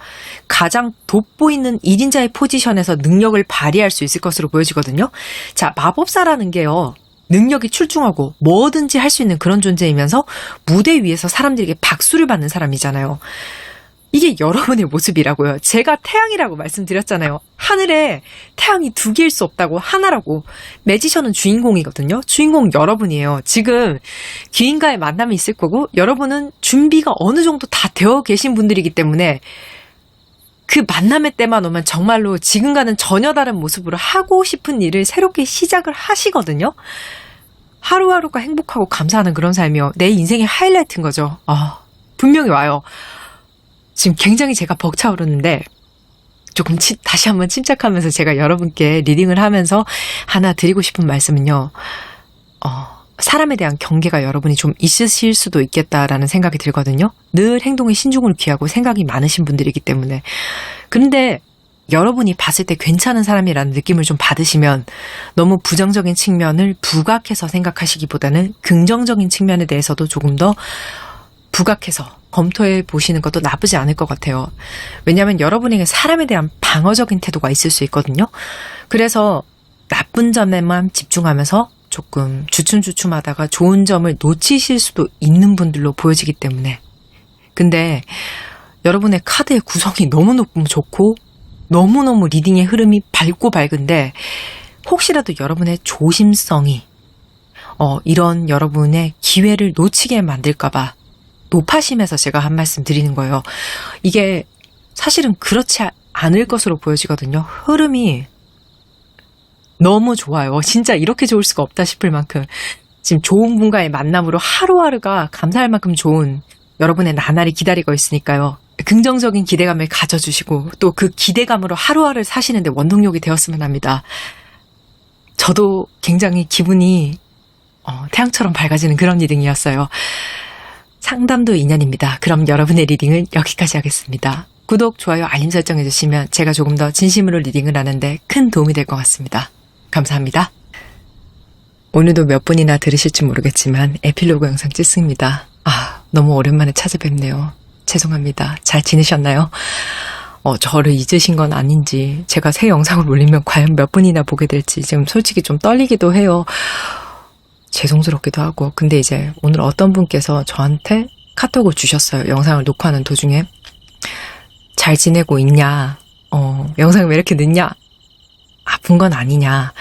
가장 돋보이는 1인자의 포지션에서 능력을 발휘할 수 있을 것으로 보여지거든요. 자, 마법사라는 게요. 능력이 출중하고 뭐든지 할 수 있는 그런 존재이면서 무대 위에서 사람들에게 박수를 받는 사람이잖아요. 이게 여러분의 모습이라고요. 제가 태양이라고 말씀드렸잖아요. 하늘에 태양이 두 개일 수 없다고 하나라고. 매지션은 주인공이거든요. 주인공 여러분이에요. 지금 귀인과의 만남이 있을 거고 여러분은 준비가 어느 정도 다 되어 계신 분들이기 때문에 그 만남의 때만 오면 정말로 지금과는 전혀 다른 모습으로 하고 싶은 일을 새롭게 시작을 하시거든요. 하루하루가 행복하고 감사하는 그런 삶이요. 내 인생의 하이라이트인 거죠. 분명히 와요. 지금 굉장히 제가 벅차오르는데 조금 다시 한번 침착하면서 제가 여러분께 리딩을 하면서 하나 드리고 싶은 말씀은요. 사람에 대한 경계가 여러분이 좀 있으실 수도 있겠다라는 생각이 들거든요. 늘 행동에 신중을 기하고 생각이 많으신 분들이기 때문에. 그런데 여러분이 봤을 때 괜찮은 사람이라는 느낌을 좀 받으시면 너무 부정적인 측면을 부각해서 생각하시기보다는 긍정적인 측면에 대해서도 조금 더 부각해서 검토해 보시는 것도 나쁘지 않을 것 같아요. 왜냐하면 여러분에게 사람에 대한 방어적인 태도가 있을 수 있거든요. 그래서 나쁜 점에만 집중하면서 조금 주춤주춤하다가 좋은 점을 놓치실 수도 있는 분들로 보여지기 때문에. 근데 여러분의 카드의 구성이 너무너무 좋고 너무너무 리딩의 흐름이 밝고 밝은데 혹시라도 여러분의 조심성이 이런 여러분의 기회를 놓치게 만들까봐 높아심에서 제가 한 말씀 드리는 거예요. 이게 사실은 그렇지 않을 것으로 보여지거든요. 흐름이 너무 좋아요. 진짜 이렇게 좋을 수가 없다 싶을 만큼 지금 좋은 분과의 만남으로 하루하루가 감사할 만큼 좋은 여러분의 나날이 기다리고 있으니까요. 긍정적인 기대감을 가져주시고 또 그 기대감으로 하루하루를 사시는데 원동력이 되었으면 합니다. 저도 굉장히 기분이 태양처럼 밝아지는 그런 리딩이었어요. 상담도 인연입니다. 그럼 여러분의 리딩은 여기까지 하겠습니다. 구독, 좋아요, 알림 설정 해주시면 제가 조금 더 진심으로 리딩을 하는데 큰 도움이 될 것 같습니다. 감사합니다. 오늘도 몇 분이나 들으실지 모르겠지만 에필로그 영상 찍습니다. 너무 오랜만에 찾아뵙네요. 죄송합니다. 잘 지내셨나요? 저를 잊으신 건 아닌지 제가 새 영상을 올리면 과연 몇 분이나 보게 될지 지금 솔직히 좀 떨리기도 해요. 죄송스럽기도 하고. 근데 이제 오늘 어떤 분께서 저한테 카톡을 주셨어요. 영상을 녹화하는 도중에. 잘 지내고 있냐? 영상이 왜 이렇게 늦냐? 아픈 건 아니냐?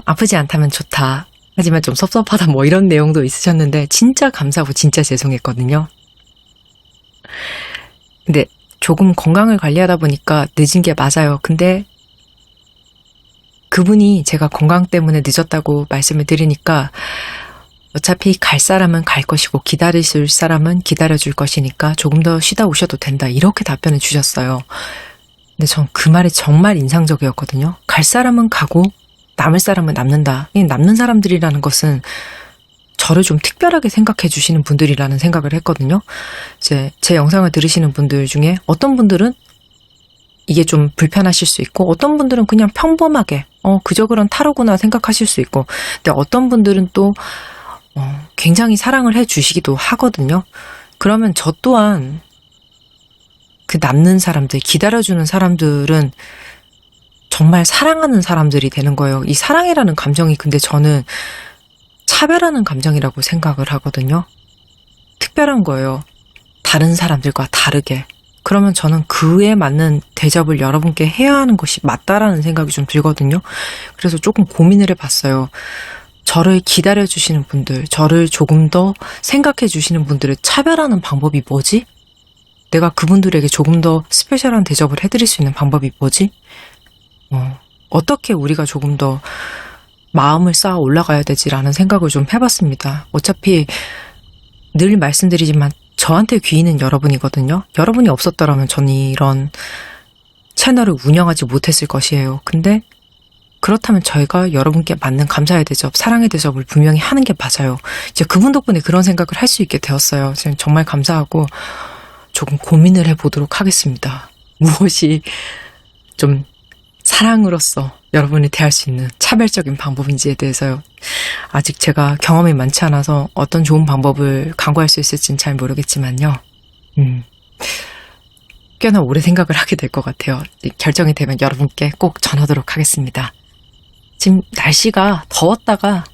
아프지 않다면 좋다. 하지만 좀 섭섭하다 뭐 이런 내용도 있으셨는데 진짜 감사하고 진짜 죄송했거든요. 근데 조금 건강을 관리하다 보니까 늦은 게 맞아요. 근데 그분이 제가 건강 때문에 늦었다고 말씀을 드리니까 어차피 갈 사람은 갈 것이고 기다릴 사람은 기다려줄 것이니까 조금 더 쉬다 오셔도 된다. 이렇게 답변을 주셨어요. 근데 전 그 말이 정말 인상적이었거든요. 갈 사람은 가고 남을 사람은 남는다. 이 남는 사람들이라는 것은 저를 좀 특별하게 생각해 주시는 분들이라는 생각을 했거든요. 제 영상을 들으시는 분들 중에 어떤 분들은 이게 좀 불편하실 수 있고 어떤 분들은 그냥 평범하게 그저 그런 타로구나 생각하실 수 있고 근데 어떤 분들은 또 굉장히 사랑을 해 주시기도 하거든요. 그러면 저 또한 그 남는 사람들, 기다려주는 사람들은 정말 사랑하는 사람들이 되는 거예요. 이 사랑이라는 감정이 근데 저는 차별하는 감정이라고 생각을 하거든요. 특별한 거예요. 다른 사람들과 다르게. 그러면 저는 그에 맞는 대접을 여러분께 해야 하는 것이 맞다라는 생각이 좀 들거든요. 그래서 조금 고민을 해봤어요. 저를 기다려주시는 분들, 저를 조금 더 생각해주시는 분들을 차별하는 방법이 뭐지? 내가 그분들에게 조금 더 스페셜한 대접을 해드릴 수 있는 방법이 뭐지? 어떻게 우리가 조금 더 마음을 쌓아 올라가야 되지라는 생각을 좀 해봤습니다. 어차피 늘 말씀드리지만 저한테 귀인은 여러분이거든요. 여러분이 없었더라면 저는 이런 채널을 운영하지 못했을 것이에요. 근데 그렇다면 저희가 여러분께 맞는 감사의 대접, 사랑의 대접을 분명히 하는 게 맞아요. 이제 그분 덕분에 그런 생각을 할 수 있게 되었어요. 지금 정말 감사하고 조금 고민을 해보도록 하겠습니다. 무엇이 좀 사랑으로서 여러분이 대할 수 있는 차별적인 방법인지에 대해서요. 아직 제가 경험이 많지 않아서 어떤 좋은 방법을 강구할 수 있을지는 잘 모르겠지만요. 꽤나 오래 생각을 하게 될 것 같아요. 결정이 되면 여러분께 꼭 전하도록 하겠습니다. 지금 날씨가 더웠다가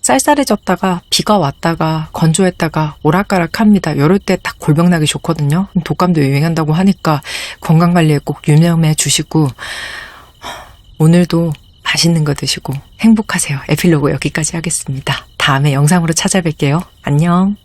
쌀쌀해졌다가 비가 왔다가 건조했다가 오락가락합니다. 이럴 때 딱 골병나기 좋거든요. 독감도 유행한다고 하니까 건강관리에 꼭 유념해 주시고 오늘도 맛있는 거 드시고 행복하세요. 에필로그 여기까지 하겠습니다. 다음에 영상으로 찾아뵐게요. 안녕.